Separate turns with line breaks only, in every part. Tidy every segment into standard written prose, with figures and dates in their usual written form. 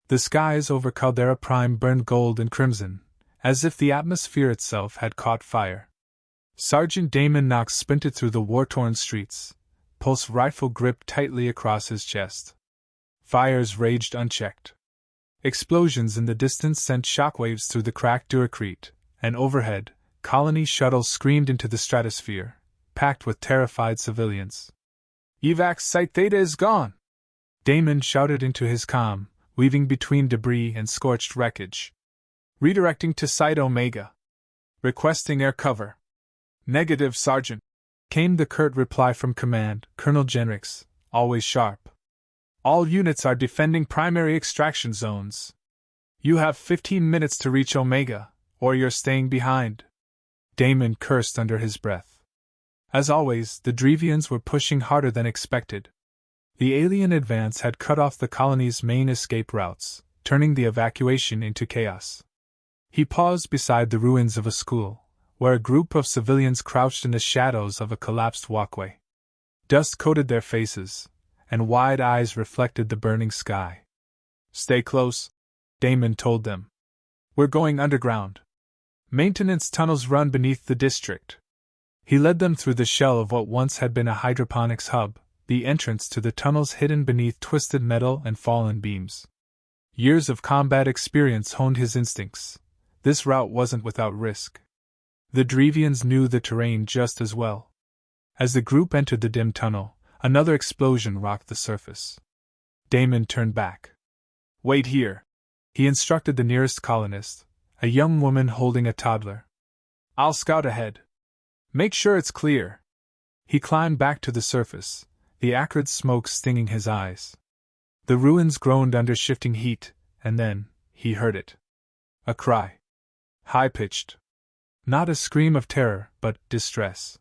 The skies over Caldera Prime burned gold and crimson, as if the atmosphere itself had caught fire. Sergeant Damon Knox sprinted through the war-torn streets, pulse rifle gripped tightly across his chest. Fires raged unchecked. Explosions in the distance sent shockwaves through the cracked duracrete, and overhead, colony shuttles screamed into the stratosphere, packed with terrified civilians. "Evac Site Theta is gone!" Damon shouted into his comm, weaving between debris and scorched wreckage. "Redirecting to Site Omega. Requesting air cover." "Negative, Sergeant," came the curt reply from command, Colonel Jenrix, always sharp. "All units are defending primary extraction zones. You have 15 minutes to reach Omega, or you're staying behind." Damon cursed under his breath. As always, the Drevians were pushing harder than expected. The alien advance had cut off the colony's main escape routes, turning the evacuation into chaos. He paused beside the ruins of a school, where a group of civilians crouched in the shadows of a collapsed walkway. Dust coated their faces, and wide eyes reflected the burning sky. "Stay close," Damon told them. "We're going underground. Maintenance tunnels run beneath the district." He led them through the shell of what once had been a hydroponics hub, the entrance to the tunnels hidden beneath twisted metal and fallen beams. Years of combat experience honed his instincts. This route wasn't without risk. The Drevians knew the terrain just as well. As the group entered the dim tunnel, another explosion rocked the surface. Damon turned back. "Wait here," he instructed the nearest colonist, a young woman holding a toddler. "I'll scout ahead. Make sure it's clear." He climbed back to the surface, the acrid smoke stinging his eyes. The ruins groaned under shifting heat, and then he heard it. A cry. High-pitched. Not a scream of terror, but distress.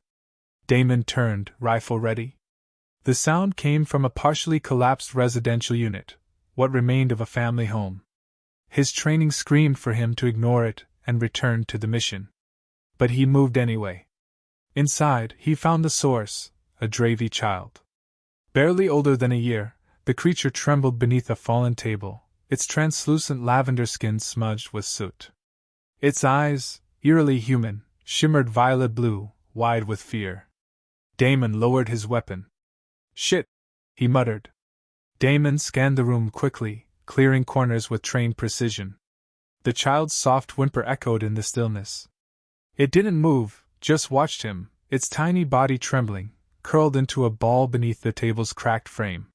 Damon turned, rifle ready. The sound came from a partially collapsed residential unit, what remained of a family home. His training screamed for him to ignore it and return to the mission. But he moved anyway. Inside, he found the source, a Dravi child. Barely older than a year, the creature trembled beneath a fallen table, its translucent lavender skin smudged with soot. Its eyes, eerily human, shimmered violet blue, wide with fear. Damon lowered his weapon. "Shit," he muttered. Damon scanned the room quickly, clearing corners with trained precision. The child's soft whimper echoed in the stillness. It didn't move, just watched him, its tiny body trembling, curled into a ball beneath the table's cracked frame.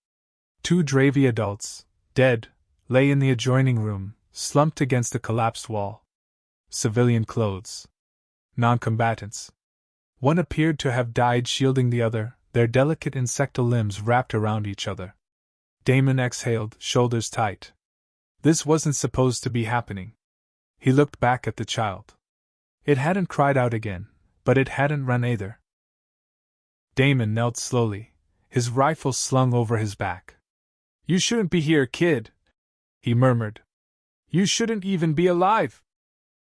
2 Dravi adults, dead, lay in the adjoining room, slumped against a collapsed wall. Civilian clothes. Non-combatants. One appeared to have died shielding the other, their delicate insectal limbs wrapped around each other. Damon exhaled, shoulders tight. This wasn't supposed to be happening. He looked back at the child. It hadn't cried out again, but it hadn't run either. Damon knelt slowly, his rifle slung over his back. "You shouldn't be here, kid," he murmured. "You shouldn't even be alive."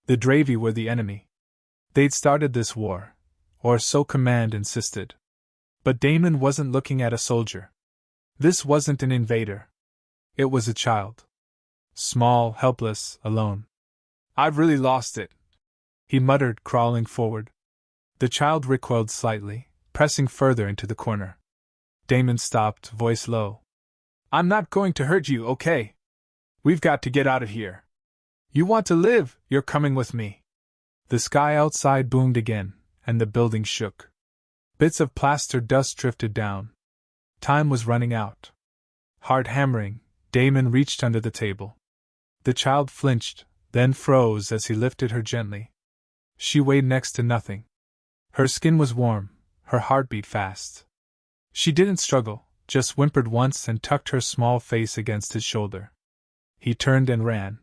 The Dravi were the enemy. They'd started this war, or so command insisted. But Damon wasn't looking at a soldier. This wasn't an invader. It was a child. Small, helpless, alone. "I've really lost it," he muttered, crawling forward. The child recoiled slightly, pressing further into the corner. Damon stopped, voice low. "I'm not going to hurt you, okay? We've got to get out of here. You want to live, you're coming with me." The sky outside boomed again, and the building shook. Bits of plaster dust drifted down. Time was running out. Hard hammering, Damon reached under the table. The child flinched, then froze as he lifted her gently. She weighed next to nothing. Her skin was warm, her heart beat fast. She didn't struggle, just whimpered once and tucked her small face against his shoulder. He turned and ran.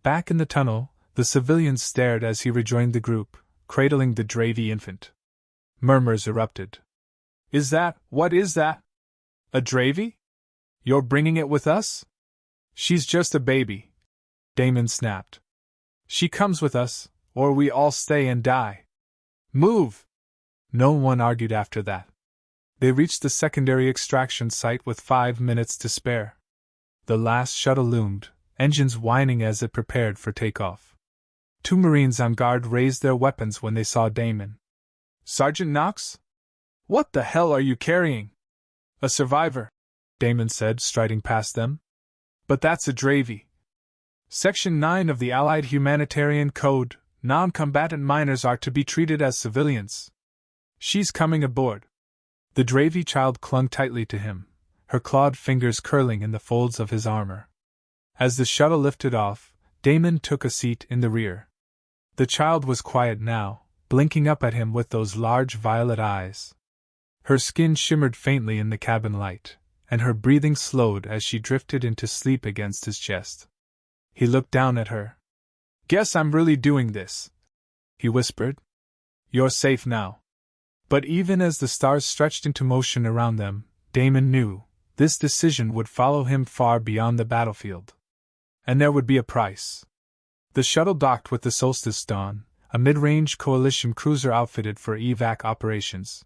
Back in the tunnel, the civilians stared as he rejoined the group, cradling the Dravi infant. Murmurs erupted. What is that? A Dravi? You're bringing it with us? She's just a baby," Damon snapped. "She comes with us, or we all stay and die. Move!" No one argued after that. They reached the secondary extraction site with 5 minutes to spare. The last shuttle loomed, engines whining as it prepared for takeoff. 2 Marines on guard raised their weapons when they saw Damon. "Sergeant Knox? What the hell are you carrying?" "A survivor," Damon said, striding past them. "But that's a Dravy. Section 9 of the Allied Humanitarian Code, non-combatant minors are to be treated as civilians. She's coming aboard." The Dravy child clung tightly to him, her clawed fingers curling in the folds of his armor. As the shuttle lifted off, Damon took a seat in the rear. The child was quiet now, blinking up at him with those large violet eyes. Her skin shimmered faintly in the cabin light, and her breathing slowed as she drifted into sleep against his chest. He looked down at her. "Guess I'm really doing this," he whispered. "You're safe now." But even as the stars stretched into motion around them, Damon knew this decision would follow him far beyond the battlefield. And there would be a price. The shuttle docked with the Solstice Dawn, a mid-range coalition cruiser outfitted for evac operations.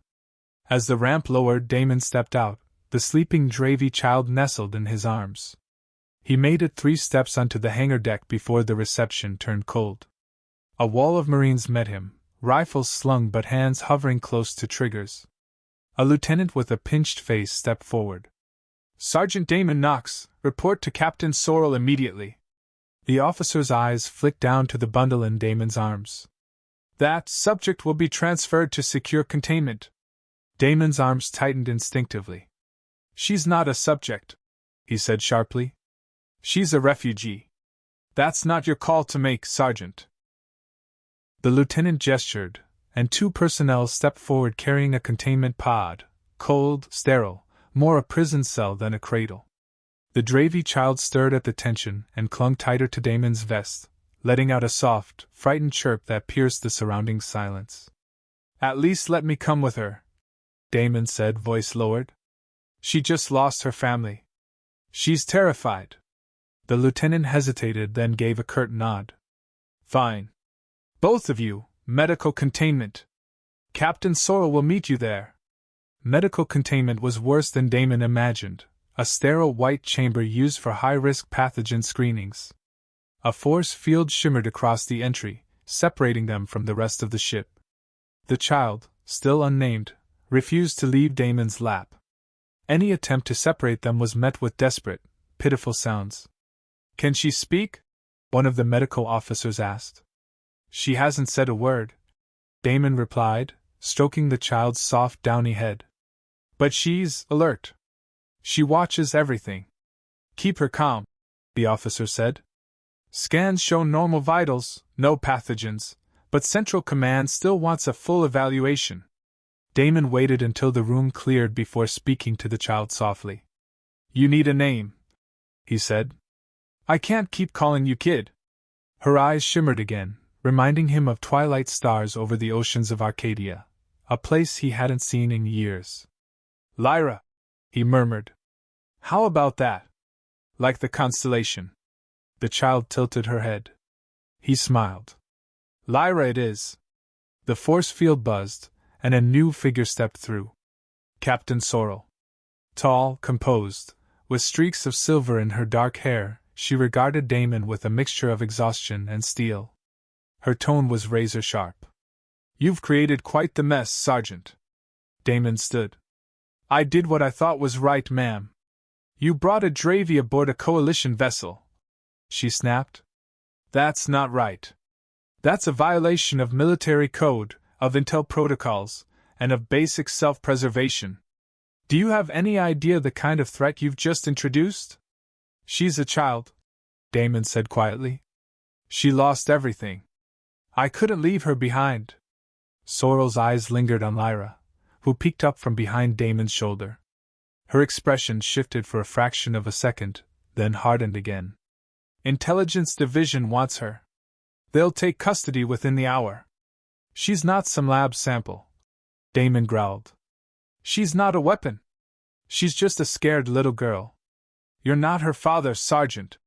As the ramp lowered, Damon stepped out, the sleeping Dravy child nestled in his arms. He made it 3 steps onto the hangar deck before the reception turned cold. A wall of Marines met him, rifles slung but hands hovering close to triggers. A lieutenant with a pinched face stepped forward. "Sergeant Damon Knox, report to Captain Sorrell immediately." The officer's eyes flicked down to the bundle in Damon's arms. "That subject will be transferred to secure containment." Damon's arms tightened instinctively. "She's not a subject," he said sharply. "She's a refugee. That's not your call to make, Sergeant." The lieutenant gestured, and 2 personnel stepped forward carrying a containment pod, cold, sterile, more a prison cell than a cradle. The Dravy child stirred at the tension and clung tighter to Damon's vest, letting out a soft, frightened chirp that pierced the surrounding silence. "At least let me come with her," Damon said, voice lowered. "She just lost her family. She's terrified." The lieutenant hesitated, then gave a curt nod. "Fine. Both of you, medical containment. Captain Sorrell will meet you there." Medical containment was worse than Damon imagined, a sterile white chamber used for high-risk pathogen screenings. A force field shimmered across the entry, separating them from the rest of the ship. The child, still unnamed, refused to leave Damon's lap. Any attempt to separate them was met with desperate, pitiful sounds. "Can she speak?" one of the medical officers asked. "She hasn't said a word," Damon replied, stroking the child's soft, downy head. "But she's alert. She watches everything." "Keep her calm," the officer said. "Scans show normal vitals, no pathogens, but Central Command still wants a full evaluation." Damon waited until the room cleared before speaking to the child softly. "You need a name," he said. "I can't keep calling you kid." Her eyes shimmered again, reminding him of twilight stars over the oceans of Arcadia, a place he hadn't seen in years. "Lyra," he murmured. "How about that? Like the constellation." The child tilted her head. He smiled. "Lyra it is." The force field buzzed, and a new figure stepped through. Captain Sorrell. Tall, composed, with streaks of silver in her dark hair, she regarded Damon with a mixture of exhaustion and steel. Her tone was razor-sharp. "You've created quite the mess, Sergeant." Damon stood. "I did what I thought was right, ma'am." "You brought a Dravy aboard a coalition vessel," she snapped. "That's not right. That's a violation of military code, of intel protocols, and of basic self-preservation. Do you have any idea the kind of threat you've just introduced?" "She's a child," Damon said quietly. "She lost everything. I couldn't leave her behind." Sorrell's eyes lingered on Lyra, who peeked up from behind Damon's shoulder. Her expression shifted for a fraction of a second, then hardened again. "Intelligence Division wants her. They'll take custody within the hour." "She's not some lab sample," Damon growled. "She's not a weapon. She's just a scared little girl." "You're not her father, Sergeant,"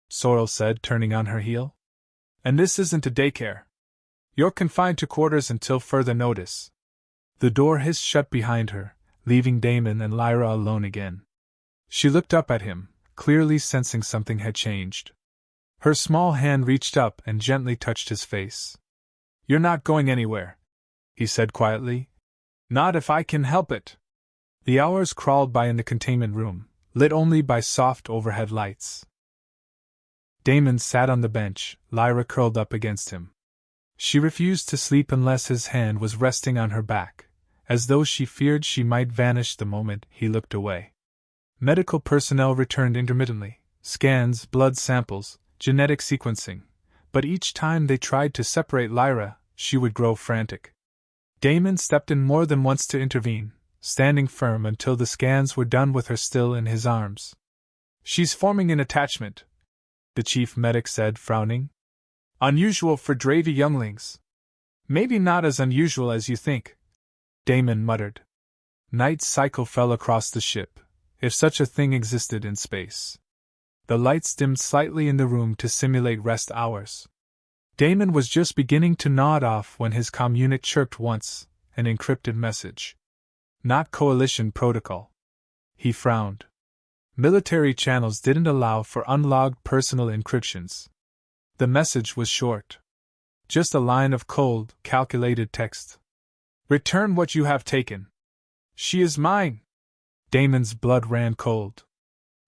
Sorrell said, turning on her heel. "And this isn't a daycare. You're confined to quarters until further notice." The door hissed shut behind her, leaving Damon and Lyra alone again. She looked up at him, clearly sensing something had changed. Her small hand reached up and gently touched his face. "You're not going anywhere," he said quietly. "Not if I can help it." The hours crawled by in the containment room, lit only by soft overhead lights. Damon sat on the bench, Lyra curled up against him. She refused to sleep unless his hand was resting on her back, as though she feared she might vanish the moment he looked away. Medical personnel returned intermittently, scans, blood samples, genetic sequencing, but each time they tried to separate Lyra, she would grow frantic. Damon stepped in more than once to intervene, standing firm until the scans were done with her still in his arms. "She's forming an attachment," the chief medic said, frowning. "Unusual for Dravy younglings." "Maybe not as unusual as you think," Damon muttered. Night cycle fell across the ship, if such a thing existed in space. The lights dimmed slightly in the room to simulate rest hours. Damon was just beginning to nod off when his comm unit chirped once, an encrypted message. Not Coalition protocol. He frowned. Military channels didn't allow for unlogged personal encryptions. The message was short. Just a line of cold, calculated text. "Return what you have taken. She is mine." Damon's blood ran cold.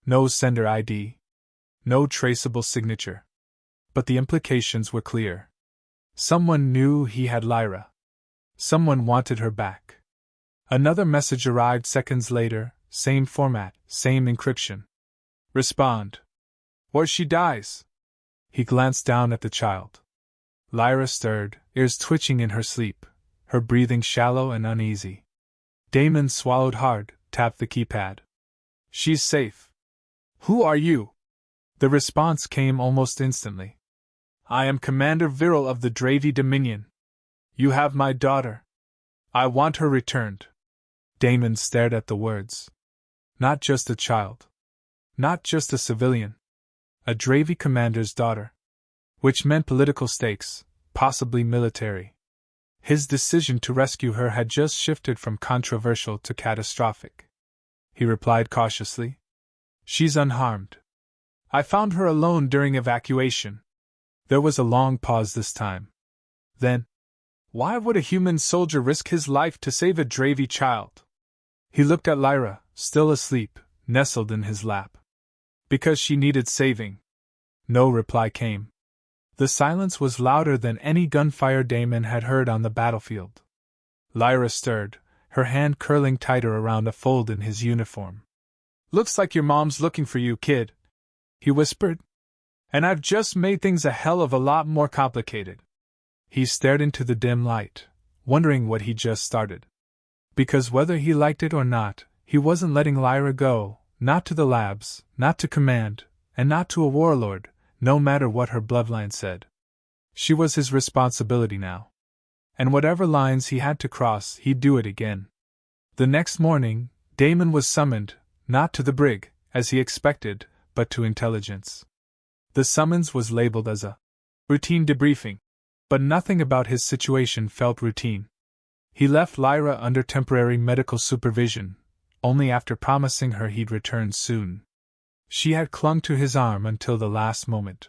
No sender ID. No traceable signature. But the implications were clear. Someone knew he had Lyra. Someone wanted her back. Another message arrived seconds later, same format, same encryption. "Respond, or she dies." He glanced down at the child. Lyra stirred, ears twitching in her sleep, her breathing shallow and uneasy. Damon swallowed hard, tapped the keypad. "She's safe." "Who are you?" The response came almost instantly. "I am Commander Viral of the Dravy Dominion. You have my daughter. I want her returned." Damon stared at the words. Not just a child. Not just a civilian. A Dravy commander's daughter. Which meant political stakes, possibly military. His decision to rescue her had just shifted from controversial to catastrophic. He replied cautiously. "She's unharmed. I found her alone during evacuation." There was a long pause this time. Then, "Why would a human soldier risk his life to save a Dravy child?" He looked at Lyra, still asleep, nestled in his lap. "Because she needed saving." No reply came. The silence was louder than any gunfire Damon had heard on the battlefield. Lyra stirred, her hand curling tighter around a fold in his uniform. "Looks like your mom's looking for you, kid," he whispered. "And I've just made things a hell of a lot more complicated." He stared into the dim light, wondering what he just started. Because whether he liked it or not, he wasn't letting Lyra go, not to the labs, not to command, and not to a warlord, no matter what her bloodline said. She was his responsibility now. And whatever lines he had to cross, he'd do it again. The next morning, Damon was summoned, not to the brig, as he expected, but to intelligence. The summons was labeled as a routine debriefing, but nothing about his situation felt routine. He left Lyra under temporary medical supervision, only after promising her he'd return soon. She had clung to his arm until the last moment.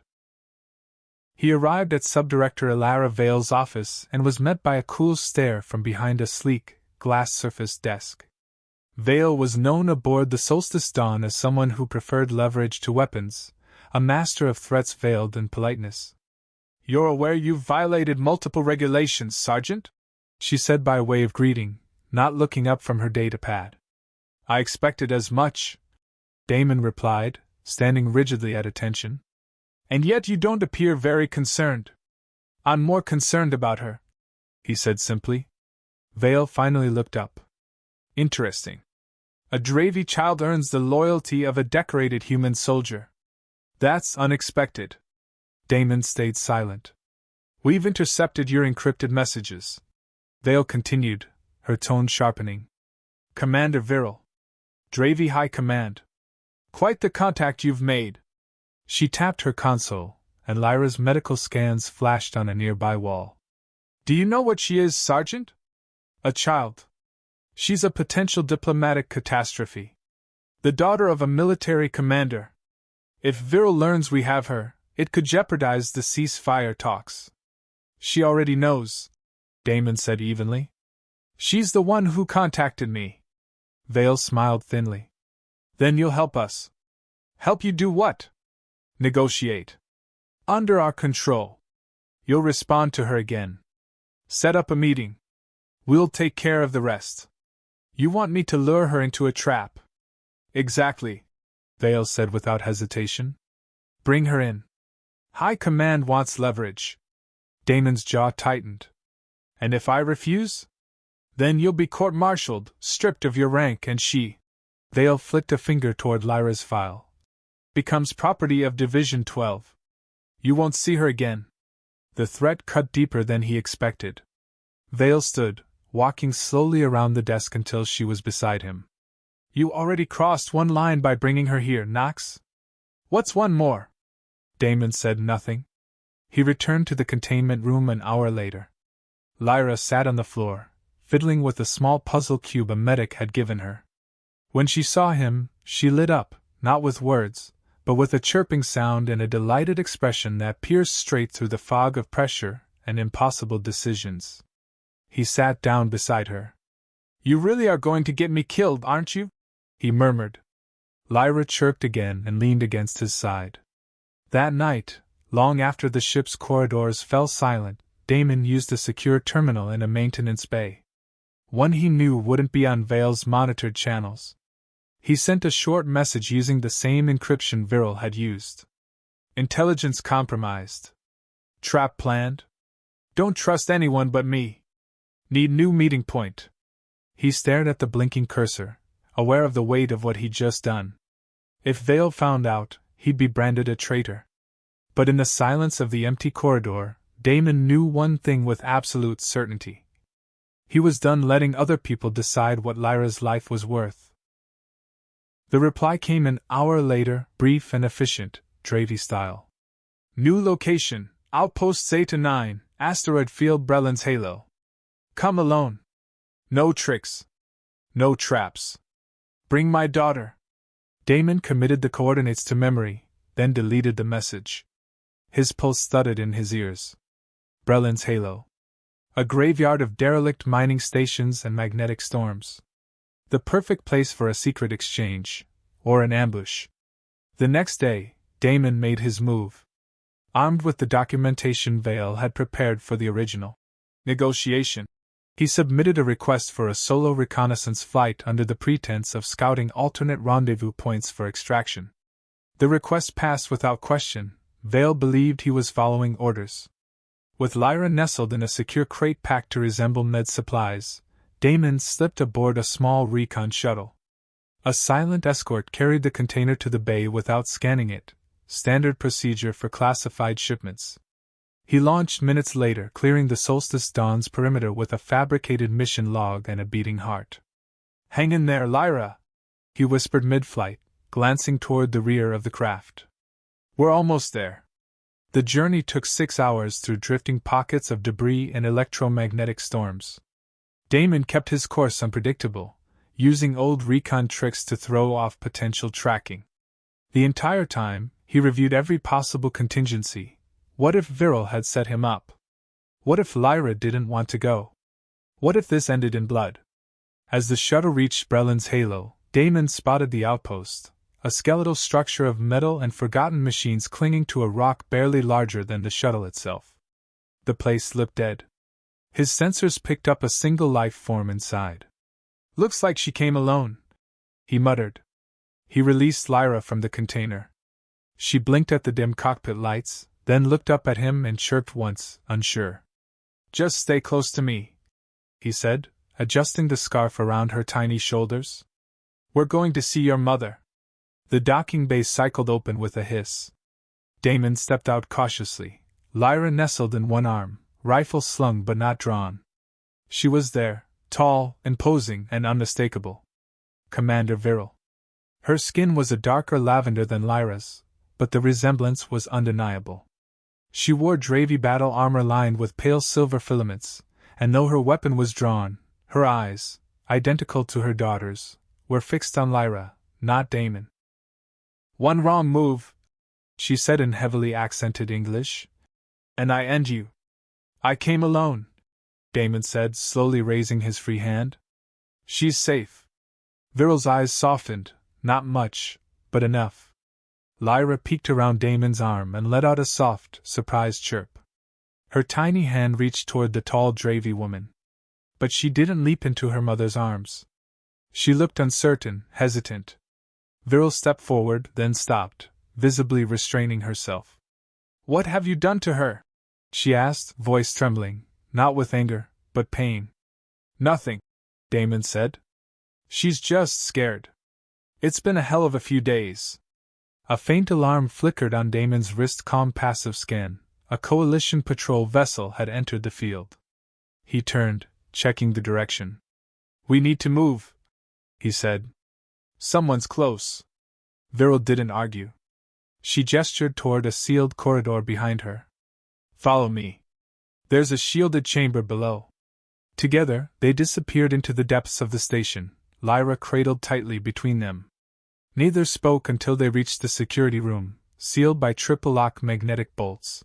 He arrived at Subdirector Ilara Vale's office and was met by a cool stare from behind a sleek, glass-surfaced desk. Vale was known aboard the Solstice Dawn as someone who preferred leverage to weapons, a master of threats veiled in politeness. "You're aware you've violated multiple regulations, Sergeant?" she said by way of greeting, not looking up from her datapad. "I expected as much," Damon replied, standing rigidly at attention. "And yet you don't appear very concerned." "I'm more concerned about her," he said simply. Vale finally looked up. "Interesting. A Dravy child earns the loyalty of a decorated human soldier. That's unexpected." Damon stayed silent. "We've intercepted your encrypted messages," Vale continued, her tone sharpening. "Commander Viral. Dravy High Command. Quite the contact you've made." She tapped her console, and Lyra's medical scans flashed on a nearby wall. "Do you know what she is, Sergeant?" "A child. She's a potential diplomatic catastrophe. The daughter of a military commander. If Viral learns we have her, It could jeopardize the ceasefire talks. She already knows, Damon said evenly. She's the one who contacted me. Vale smiled thinly. Then you'll help us. Help you do what? Negotiate. Under our control. You'll respond to her again. Set up a meeting. We'll take care of the rest. You want me to lure her into a trap? Exactly, Vale said without hesitation. Bring her in. High Command wants leverage. Damon's jaw tightened. And if I refuse? Then you'll be court-martialed, stripped of your rank, and she— Vale flicked a finger toward Lyra's file. Becomes property of Division 12. You won't see her again. The threat cut deeper than he expected. Vale stood, walking slowly around the desk until she was beside him. You already crossed one line by bringing her here, Knox. What's one more? Damon said nothing. He returned to the containment room an hour later. Lyra sat on the floor, fiddling with a small puzzle cube a medic had given her. When she saw him, she lit up, not with words, but with a chirping sound and a delighted expression that pierced straight through the fog of pressure and impossible decisions. He sat down beside her. You really are going to get me killed, aren't you? He murmured. Lyra chirped again and leaned against his side. That night, long after the ship's corridors fell silent, Damon used a secure terminal in a maintenance bay. One he knew wouldn't be on Vale's monitored channels. He sent a short message using the same encryption Viral had used. Intelligence compromised. Trap planned. Don't trust anyone but me. Need new meeting point. He stared at the blinking cursor, aware of the weight of what he'd just done. If Vale found out, he'd be branded a traitor. But in the silence of the empty corridor, Damon knew one thing with absolute certainty. He was done letting other people decide what Lyra's life was worth. The reply came an hour later, brief and efficient, Dravy style. New location, Outpost Zeta 9, Asteroid Field Breland's Halo. Come alone. No tricks. No traps. Bring my daughter. Damon committed the coordinates to memory, then deleted the message. His pulse thudded in his ears. Breland's Halo. A graveyard of derelict mining stations and magnetic storms. The perfect place for a secret exchange, or an ambush. The next day, Damon made his move. Armed with the documentation Vale had prepared for the original negotiation, he submitted a request for a solo reconnaissance flight under the pretense of scouting alternate rendezvous points for extraction. The request passed without question. Vale believed he was following orders. With Lyra nestled in a secure crate packed to resemble med supplies, Damon slipped aboard a small recon shuttle. A silent escort carried the container to the bay without scanning it, standard procedure for classified shipments. He launched minutes later, clearing the Solstice Dawn's perimeter with a fabricated mission log and a beating heart. Hang in there, Lyra, he whispered mid-flight, glancing toward the rear of the craft. We're almost there. The journey took 6 hours through drifting pockets of debris and electromagnetic storms. Damon kept his course unpredictable, using old recon tricks to throw off potential tracking. The entire time, he reviewed every possible contingency. What if Viral had set him up? What if Lyra didn't want to go? What if this ended in blood? As the shuttle reached Breland's Halo, Damon spotted the outpost, a skeletal structure of metal and forgotten machines clinging to a rock barely larger than the shuttle itself. The place looked dead. His sensors picked up a single life form inside. Looks like she came alone, he muttered. He released Lyra from the container. She blinked at the dim cockpit lights, then looked up at him and chirped once, unsure. Just stay close to me, he said, adjusting the scarf around her tiny shoulders. We're going to see your mother. The docking bay cycled open with a hiss. Damon stepped out cautiously, Lyra nestled in one arm, rifle slung but not drawn. She was there, tall, imposing, and unmistakable. Commander Viral. Her skin was a darker lavender than Lyra's, but the resemblance was undeniable. She wore Dravy battle armor lined with pale silver filaments, and though her weapon was drawn, her eyes, identical to her daughter's, were fixed on Lyra, not Damon. One wrong move, she said in heavily accented English. And I and you. I came alone, Damon said, slowly raising his free hand. She's safe. Viral's eyes softened, not much, but enough. Lyra peeked around Damon's arm and let out a soft, surprised chirp. Her tiny hand reached toward the tall Dravy woman. But she didn't leap into her mother's arms. She looked uncertain, hesitant. Viral stepped forward, then stopped, visibly restraining herself. What have you done to her? She asked, voice trembling, not with anger, but pain. Nothing, Damon said. She's just scared. It's been a hell of a few days. A faint alarm flickered on Damon's wrist. Calm passive scan. A Coalition patrol vessel had entered the field. He turned, checking the direction. We need to move, he said. Someone's close. Viral didn't argue. She gestured toward a sealed corridor behind her. Follow me. There's a shielded chamber below. Together, they disappeared into the depths of the station, Lyra cradled tightly between them. Neither spoke until they reached the security room, sealed by triple-lock magnetic bolts.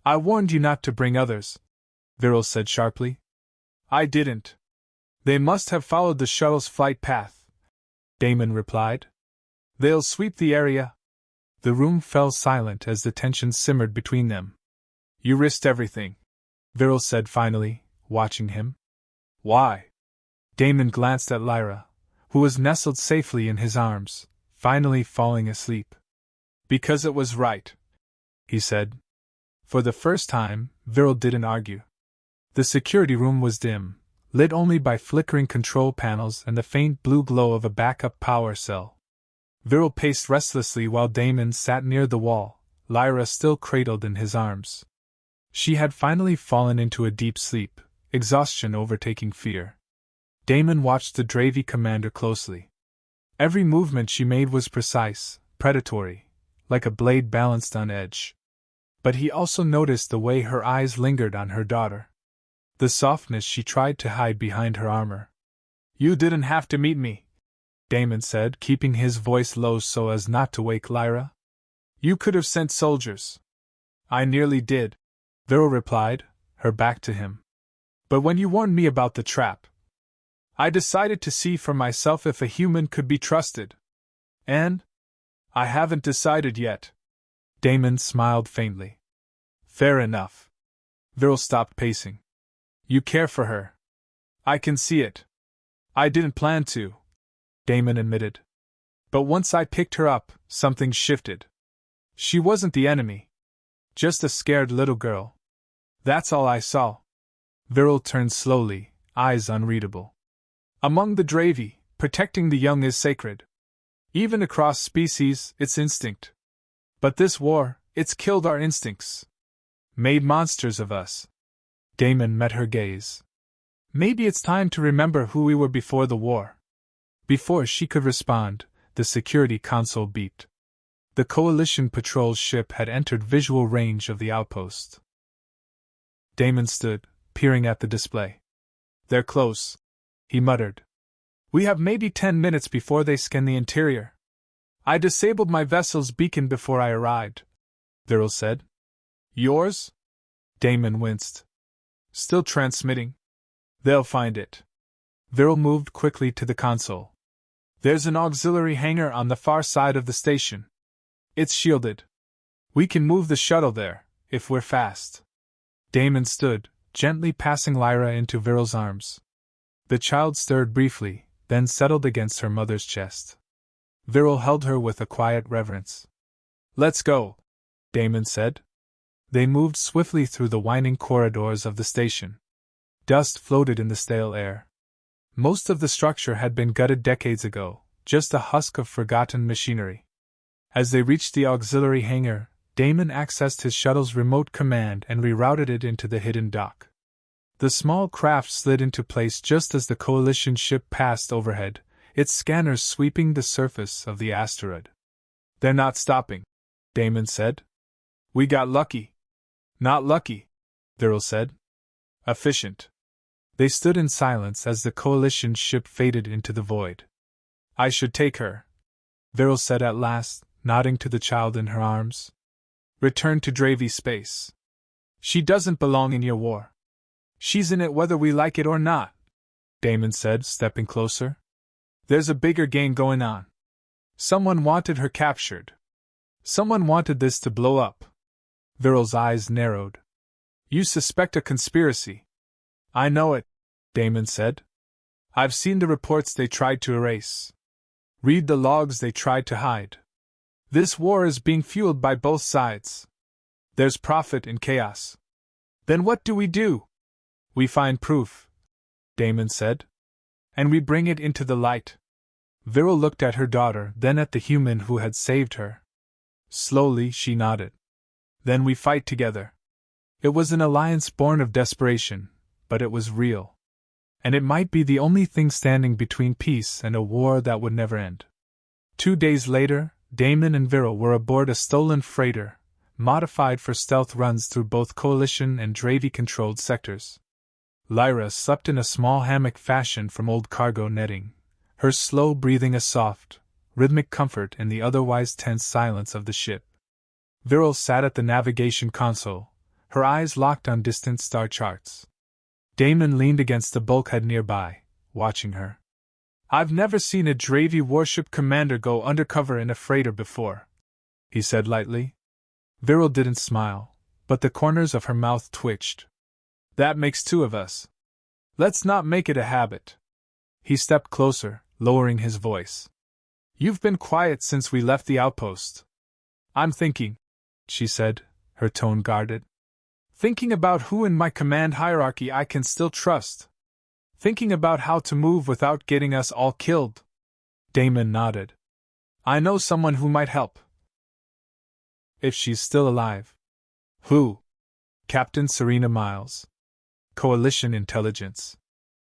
I warned you not to bring others, Viral said sharply. I didn't. They must have followed the shuttle's flight path, Damon replied. They'll sweep the area. The room fell silent as the tension simmered between them. You risked everything, Viral said finally, watching him. Why? Damon glanced at Lyra, who was nestled safely in his arms, finally falling asleep. Because it was right, he said. For the first time, Viral didn't argue. The security room was dim, lit only by flickering control panels and the faint blue glow of a backup power cell. Viral paced restlessly while Damon sat near the wall, Lyra still cradled in his arms. She had finally fallen into a deep sleep, exhaustion overtaking fear. Damon watched the Dravy commander closely. Every movement she made was precise, predatory, like a blade balanced on edge. But he also noticed the way her eyes lingered on her daughter. The softness she tried to hide behind her armor. You didn't have to meet me, Damon said, keeping his voice low so as not to wake Lyra. You could have sent soldiers. I nearly did, Viral replied, her back to him. But when you warned me about the trap, I decided to see for myself if a human could be trusted. And I haven't decided yet. Damon smiled faintly. Fair enough. Viral stopped pacing. You care for her. I can see it. I didn't plan to, Damon admitted. But once I picked her up, something shifted. She wasn't the enemy. Just a scared little girl. That's all I saw. Viral turned slowly, eyes unreadable. Among the Dravy, protecting the young is sacred. Even across species, it's instinct. But this war, it's killed our instincts. Made monsters of us. Damon met her gaze. Maybe it's time to remember who we were before the war. Before she could respond, the security console beeped. The Coalition patrol ship had entered visual range of the outpost. Damon stood, peering at the display. They're close, he muttered. We have maybe 10 minutes before they scan the interior. I disabled my vessel's beacon before I arrived, Viral said. Yours? Damon winced. Still transmitting. They'll find it. Viral moved quickly to the console. There's an auxiliary hangar on the far side of the station. It's shielded. We can move the shuttle there, if we're fast. Damon stood, gently passing Lyra into Viral's arms. The child stirred briefly, then settled against her mother's chest. Viral held her with a quiet reverence. Let's go, Damon said. They moved swiftly through the winding corridors of the station. Dust floated in the stale air. Most of the structure had been gutted decades ago, just a husk of forgotten machinery. As they reached the auxiliary hangar, Damon accessed his shuttle's remote command and rerouted it into the hidden dock. The small craft slid into place just as the Coalition ship passed overhead, its scanners sweeping the surface of the asteroid. They're not stopping, Damon said. We got lucky. Not lucky, Viral said. Efficient. They stood in silence as the Coalition ship faded into the void. I should take her, Viral said at last, nodding to the child in her arms. Return to Dravy space. She doesn't belong in your war. She's in it whether we like it or not, Damon said, stepping closer. There's a bigger game going on. Someone wanted her captured. Someone wanted this to blow up. Viral's eyes narrowed. You suspect a conspiracy. I know it, Damon said. I've seen the reports they tried to erase. Read the logs they tried to hide. This war is being fueled by both sides. There's profit in chaos. Then what do? We find proof, Damon said. And we bring it into the light. Viral looked at her daughter, then at the human who had saved her. Slowly, she nodded. Then we fight together. It was an alliance born of desperation, but it was real. And it might be the only thing standing between peace and a war that would never end. 2 days later, Damon and Viral were aboard a stolen freighter, modified for stealth runs through both Coalition and Dravy-controlled sectors. Lyra slept in a small hammock fashioned from old cargo netting, her slow breathing a soft, rhythmic comfort in the otherwise tense silence of the ship. Viral sat at the navigation console, her eyes locked on distant star charts. Damon leaned against the bulkhead nearby, watching her. I've never seen a Dravy warship commander go undercover in a freighter before, he said lightly. Viral didn't smile, but the corners of her mouth twitched. That makes 2 of us. Let's not make it a habit. He stepped closer, lowering his voice. You've been quiet since we left the outpost. I'm thinking, she said, her tone guarded. Thinking about who in my command hierarchy I can still trust. Thinking about how to move without getting us all killed. Damon nodded. I know someone who might help. If she's still alive. Who? Captain Serena Miles. Coalition Intelligence.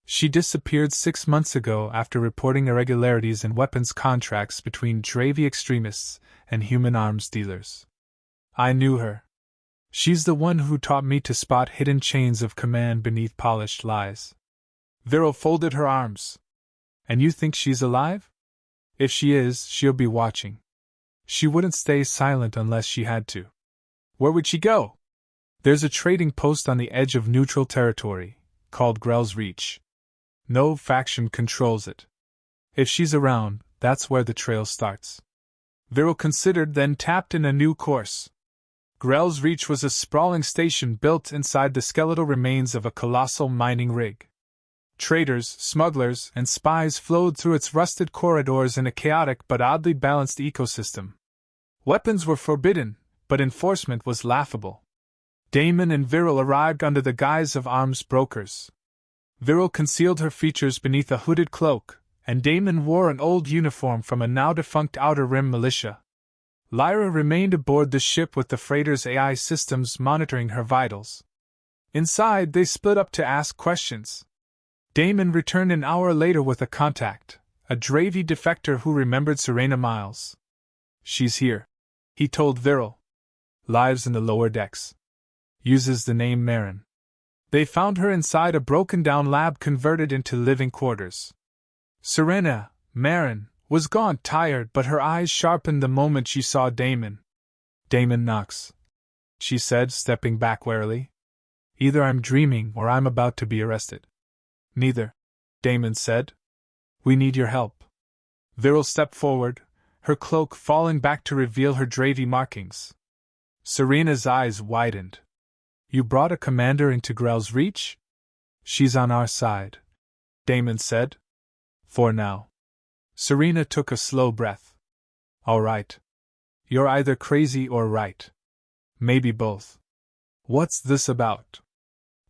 She disappeared 6 months ago after reporting irregularities in weapons contracts between Dravy extremists and human arms dealers. I knew her. She's the one who taught me to spot hidden chains of command beneath polished lies. Viral folded her arms. And you think she's alive? If she is, she'll be watching. She wouldn't stay silent unless she had to. Where would she go? There's a trading post on the edge of neutral territory, called Grell's Reach. No faction controls it. If she's around, that's where the trail starts. Viral considered, then tapped in a new course. Grell's Reach was a sprawling station built inside the skeletal remains of a colossal mining rig. Traders, smugglers, and spies flowed through its rusted corridors in a chaotic but oddly balanced ecosystem. Weapons were forbidden, but enforcement was laughable. Damon and Viral arrived under the guise of arms brokers. Viral concealed her features beneath a hooded cloak, and Damon wore an old uniform from a now-defunct Outer Rim militia. Lyra remained aboard the ship with the freighter's AI systems monitoring her vitals. Inside, they split up to ask questions. Damon returned an hour later with a contact, a Dravy defector who remembered Serena Miles. She's here, he told Viral. Lives in the lower decks. Uses the name Marin. They found her inside a broken-down lab converted into living quarters. Serena, Marin, was gaunt, tired, but her eyes sharpened the moment she saw Damon. Damon Knox, she said, stepping back warily. Either I'm dreaming or I'm about to be arrested. Neither, Damon said. We need your help. Viral stepped forward, her cloak falling back to reveal her Dravy markings. Serena's eyes widened. You brought a commander into Grell's Reach? She's on our side, Damon said. For now. Serena took a slow breath. All right. You're either crazy or right. Maybe both. What's this about?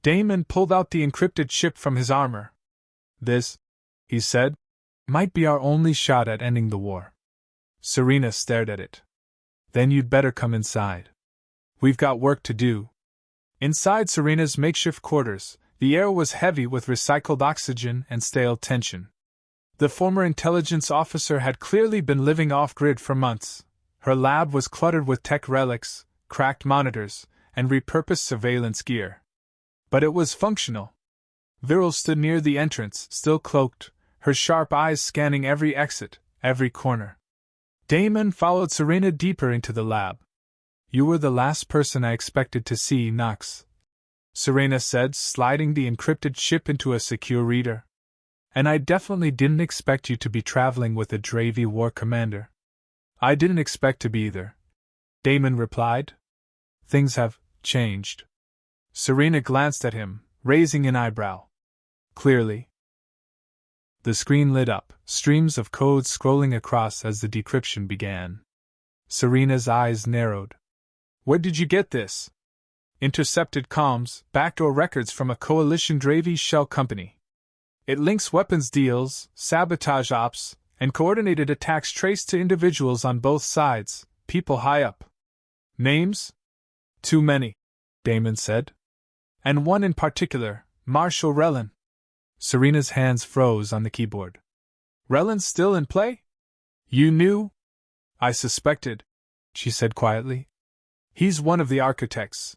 Damon pulled out the encrypted chip from his armor. This, he said, might be our only shot at ending the war. Serena stared at it. Then you'd better come inside. We've got work to do. Inside Serena's makeshift quarters, the air was heavy with recycled oxygen and stale tension. The former intelligence officer had clearly been living off-grid for months. Her lab was cluttered with tech relics, cracked monitors, and repurposed surveillance gear. But it was functional. Viral stood near the entrance, still cloaked, her sharp eyes scanning every exit, every corner. Damon followed Serena deeper into the lab. You were the last person I expected to see, Knox, Serena said, sliding the encrypted chip into a secure reader. And I definitely didn't expect you to be traveling with a Dravi war commander. I didn't expect to be either, Damon replied. Things have changed. Serena glanced at him, raising an eyebrow. Clearly. The screen lit up, streams of code scrolling across as the decryption began. Serena's eyes narrowed. Where did you get this? Intercepted comms, backdoor records from a coalition Dravi shell company. It links weapons deals, sabotage ops, and coordinated attacks traced to individuals on both sides, people high up. Names? Too many, Damon said. And one in particular, Marshal Relin. Serena's hands froze on the keyboard. Relin's still in play? You knew? I suspected, she said quietly. He's one of the architects.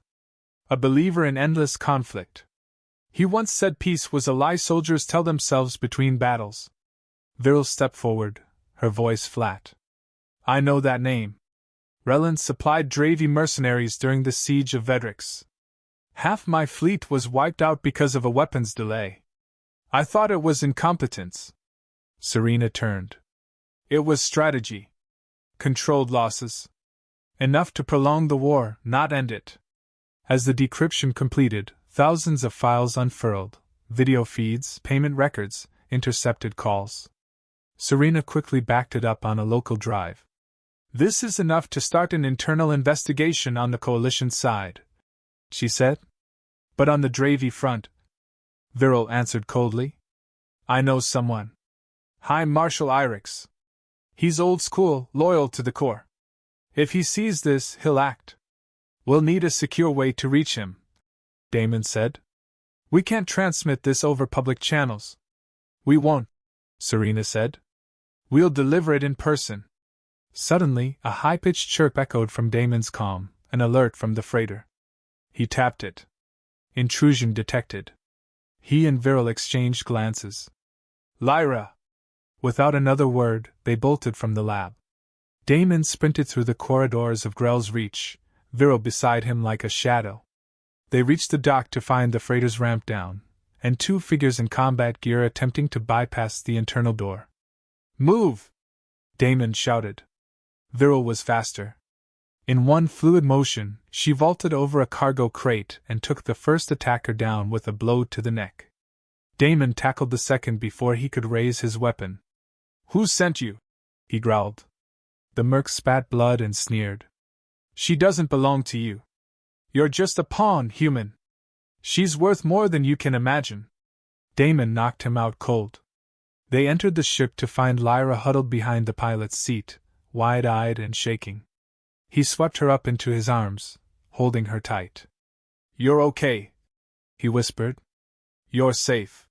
A believer in endless conflict. He once said peace was a lie soldiers tell themselves between battles. Viryl stepped forward, her voice flat. I know that name. Relin supplied Dravi mercenaries during the siege of Vedrix. Half my fleet was wiped out because of a weapons delay. I thought it was incompetence. Serena turned. It was strategy. Controlled losses. Enough to prolong the war, not end it. As the decryption completed, thousands of files unfurled, video feeds, payment records, intercepted calls. Serena quickly backed it up on a local drive. This is enough to start an internal investigation on the coalition side, she said. But on the Dravi front, Viryl answered coldly. I know someone. High Marshal Irix. He's old school, loyal to the core. If he sees this, he'll act. We'll need a secure way to reach him, Damon said. We can't transmit this over public channels. We won't, Serena said. We'll deliver it in person. Suddenly, a high-pitched chirp echoed from Damon's comm, an alert from the freighter. He tapped it. Intrusion detected. He and Viryl exchanged glances. Lyra! Without another word, they bolted from the lab. Damon sprinted through the corridors of Grell's Reach, Viryl beside him like a shadow. They reached the dock to find the freighter's ramp down, and two figures in combat gear attempting to bypass the internal door. Move! Damon shouted. Viryl was faster. In one fluid motion, she vaulted over a cargo crate and took the first attacker down with a blow to the neck. Damon tackled the second before he could raise his weapon. Who sent you? He growled. The merc spat blood and sneered. She doesn't belong to you. You're just a pawn, human. She's worth more than you can imagine. Damon knocked him out cold. They entered the ship to find Lyra huddled behind the pilot's seat, wide-eyed and shaking. He swept her up into his arms, holding her tight. You're okay, he whispered. You're safe.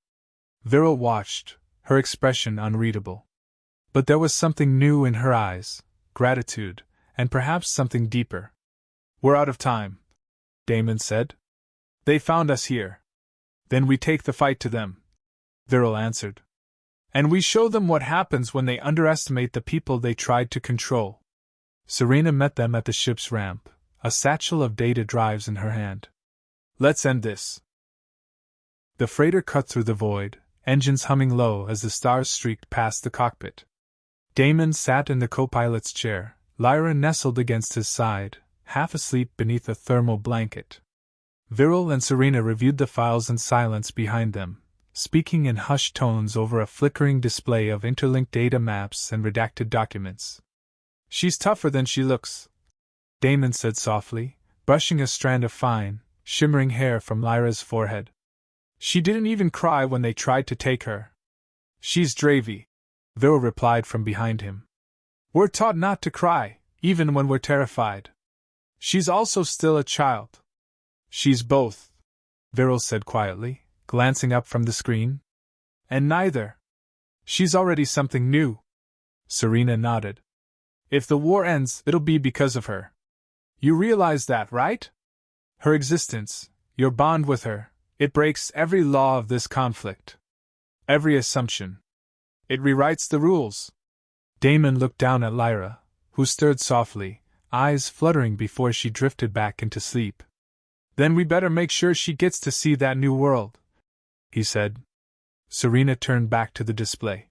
Viryl watched, her expression unreadable. But there was something new in her eyes, gratitude, and perhaps something deeper. We're out of time, Damon said. They found us here. Then we take the fight to them, Viryl answered. And we show them what happens when they underestimate the people they tried to control. Serena met them at the ship's ramp, a satchel of data drives in her hand. Let's end this. The freighter cut through the void, engines humming low as the stars streaked past the cockpit. Damon sat in the co-pilot's chair, Lyra nestled against his side, half asleep beneath a thermal blanket. Viryl and Serena reviewed the files in silence behind them, speaking in hushed tones over a flickering display of interlinked data maps and redacted documents. She's tougher than she looks, Damon said softly, brushing a strand of fine, shimmering hair from Lyra's forehead. She didn't even cry when they tried to take her. She's Dravi, Viryl replied from behind him. We're taught not to cry, even when we're terrified. She's also still a child. She's both, Viryl said quietly, glancing up from the screen. And neither. She's already something new. Serena nodded. If the war ends, it'll be because of her. You realize that, right? Her existence, your bond with her, it breaks every law of this conflict. Every assumption. It rewrites the rules. Damon looked down at Lyra, who stirred softly, eyes fluttering before she drifted back into sleep. "Then we better make sure she gets to see that new world," he said. Serena turned back to the display.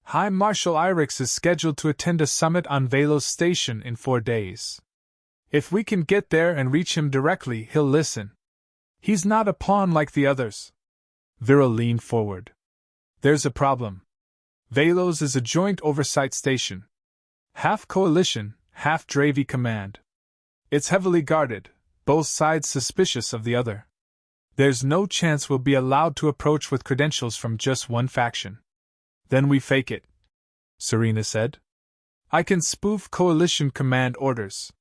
"High Marshal Irix is scheduled to attend a summit on Velos Station in 4 days. If we can get there and reach him directly, he'll listen. He's not a pawn like the others." Viral leaned forward. "There's a problem. Velos is a joint oversight station. Half Coalition, half Dravi Command. It's heavily guarded, both sides suspicious of the other. There's no chance we'll be allowed to approach with credentials from just one faction." "Then we fake it," Serena said. "I can spoof Coalition command orders.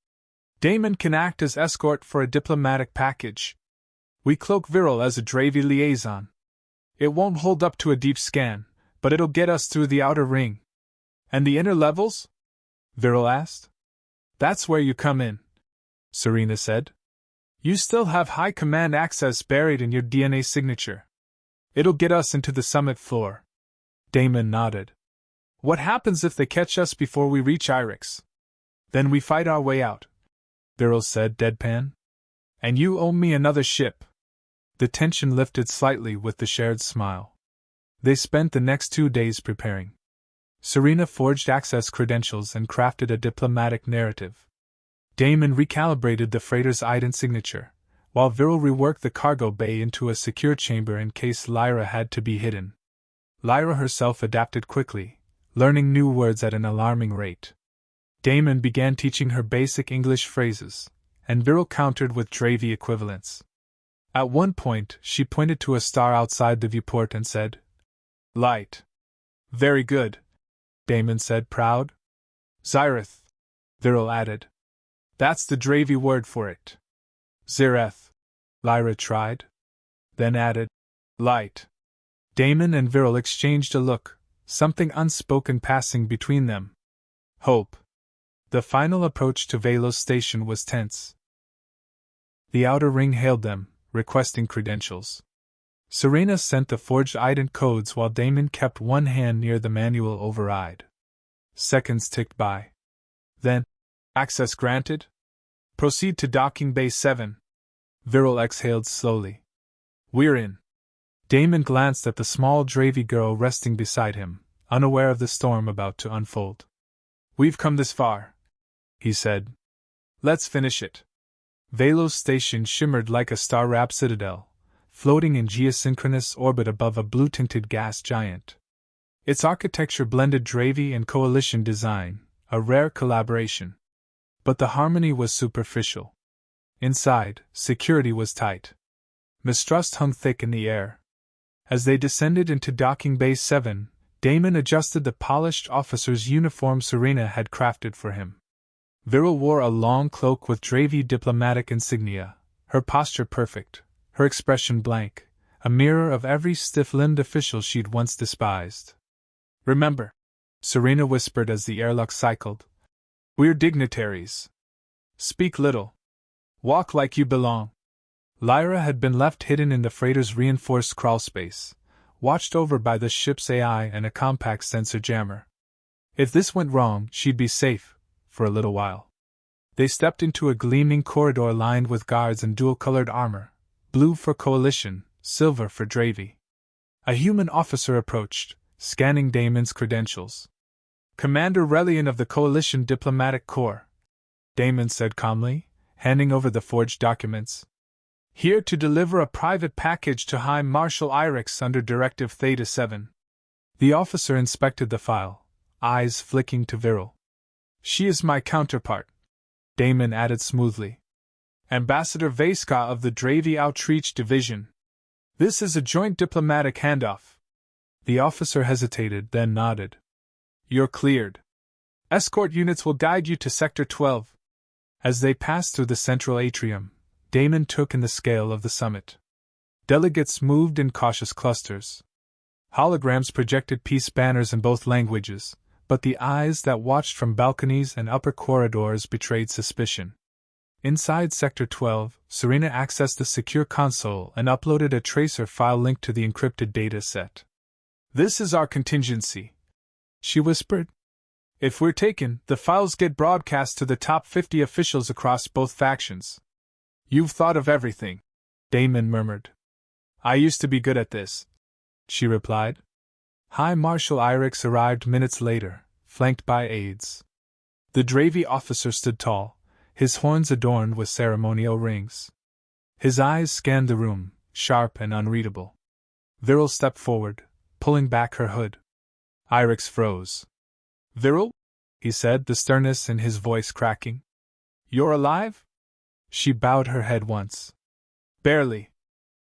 Damon can act as escort for a diplomatic package. We cloak Viral as a Dravi liaison. It won't hold up to a deep scan, but it'll get us through the outer ring." "And the inner levels?" Viral asked. "That's where you come in," Serena said. "You still have high command access buried in your DNA signature. It'll get us into the summit floor." Damon nodded. "What happens if they catch us before we reach Irix?" "Then we fight our way out," Viral said deadpan. "And you owe me another ship." The tension lifted slightly with the shared smile. They spent the next 2 days preparing. Serena forged access credentials and crafted a diplomatic narrative. Damon recalibrated the freighter's ident signature, while Viral reworked the cargo bay into a secure chamber in case Lyra had to be hidden. Lyra herself adapted quickly, learning new words at an alarming rate. Damon began teaching her basic English phrases, and Viral countered with Dravi equivalents. At one point, she pointed to a star outside the viewport and said, "Light." "Very good," Damon said, proud. "Zyrith," Viral added. "That's the Dravi word for it." "Zireth," Lyra tried. Then added, "Light." Damon and Viral exchanged a look, something unspoken passing between them. Hope. The final approach to Velos Station was tense. The outer ring hailed them, requesting credentials. Serena sent the forged ident codes while Damon kept one hand near the manual override. Seconds ticked by. Then, "Access granted? Proceed to docking bay 7. Viral exhaled slowly. "We're in." Damon glanced at the small Dravi girl resting beside him, unaware of the storm about to unfold. "We've come this far," he said. "Let's finish it." Velos Station shimmered like a star-wrapped citadel, floating in geosynchronous orbit above a blue-tinted gas giant. Its architecture blended Dravi and Coalition design, a rare collaboration. But the harmony was superficial. Inside, security was tight. Mistrust hung thick in the air. As they descended into docking bay 7, Damon adjusted the polished officer's uniform Serena had crafted for him. Viral wore a long cloak with Dravi diplomatic insignia, her posture perfect, her expression blank, a mirror of every stiff-limbed official she'd once despised. "Remember," Serena whispered as the airlock cycled, "we're dignitaries. Speak little. Walk like you belong." Lyra had been left hidden in the freighter's reinforced crawlspace, watched over by the ship's AI and a compact sensor jammer. If this went wrong, she'd be safe, for a little while. They stepped into a gleaming corridor lined with guards in dual-colored armor, blue for Coalition, silver for Dravi. A human officer approached, scanning Damon's credentials. "Commander Relian of the Coalition Diplomatic Corps," Damon said calmly, handing over the forged documents. "Here to deliver a private package to High Marshal Irix under Directive Theta 7. The officer inspected the file, eyes flicking to Viral. "She is my counterpart," Damon added smoothly. "Ambassador Veska of the Dravi Outreach Division. This is a joint diplomatic handoff." The officer hesitated, then nodded. "You're cleared. Escort units will guide you to Sector 12. As they passed through the central atrium, Damon took in the scale of the summit. Delegates moved in cautious clusters. Holograms projected peace banners in both languages, but the eyes that watched from balconies and upper corridors betrayed suspicion. Inside Sector 12, Serena accessed the secure console and uploaded a tracer file linked to the encrypted data set. "This is our contingency," she whispered. If we're taken, the files get broadcast to the top 50 officials across both factions. You've thought of everything, Damon murmured. I used to be good at this, she replied. High Marshal Irix arrived minutes later, flanked by aides. The Dravy officer stood tall, his horns adorned with ceremonial rings. His eyes scanned the room, sharp and unreadable. Viryl stepped forward, pulling back her hood. Irix froze. Viryl? He said, the sternness in his voice cracking. You're alive? She bowed her head once. Barely.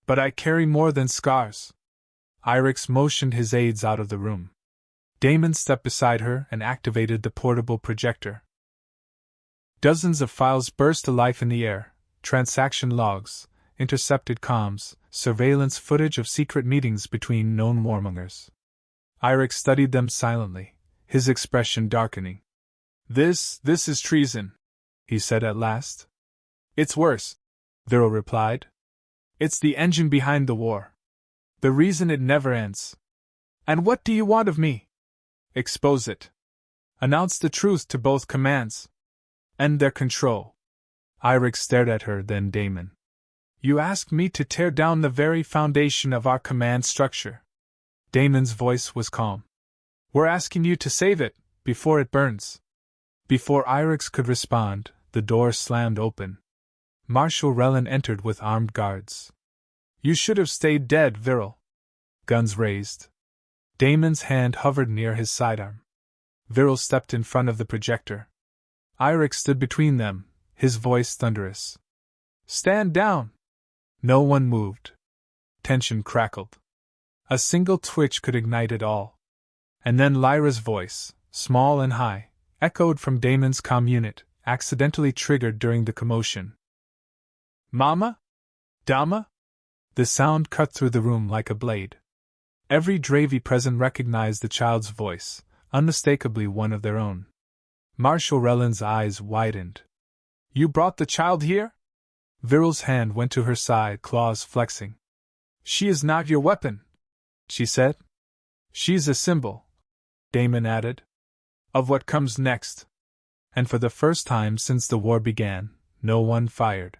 But I carry more than scars. Irix motioned his aides out of the room. Damon stepped beside her and activated the portable projector. Dozens of files burst to life in the air: transaction logs, intercepted comms, surveillance footage of secret meetings between known warmongers. Irix studied them silently, his expression darkening. This is treason, he said at last. It's worse, Viryl replied. It's the engine behind the war. The reason it never ends. And what do you want of me? Expose it. Announce the truth to both commands. End their control. Irix stared at her, then Damon. You ask me to tear down the very foundation of our command structure. Damon's voice was calm. We're asking you to save it, before it burns. Before Irix could respond, the door slammed open. Marshal Relin entered with armed guards. You should have stayed dead, Viryl. Guns raised. Damon's hand hovered near his sidearm. Viryl stepped in front of the projector. Irix stood between them, his voice thunderous. Stand down! No one moved. Tension crackled. A single twitch could ignite it all. And then Lyra's voice, small and high, echoed from Damon's comm unit, accidentally triggered during the commotion. Mama? Dama? The sound cut through the room like a blade. Every Dravy present recognized the child's voice, unmistakably one of their own. Marshal Relin's eyes widened. You brought the child here? Viryl's hand went to her side, claws flexing. She is not your weapon, she said. She's a symbol, Damon added, of what comes next. And for the first time since the war began, no one fired.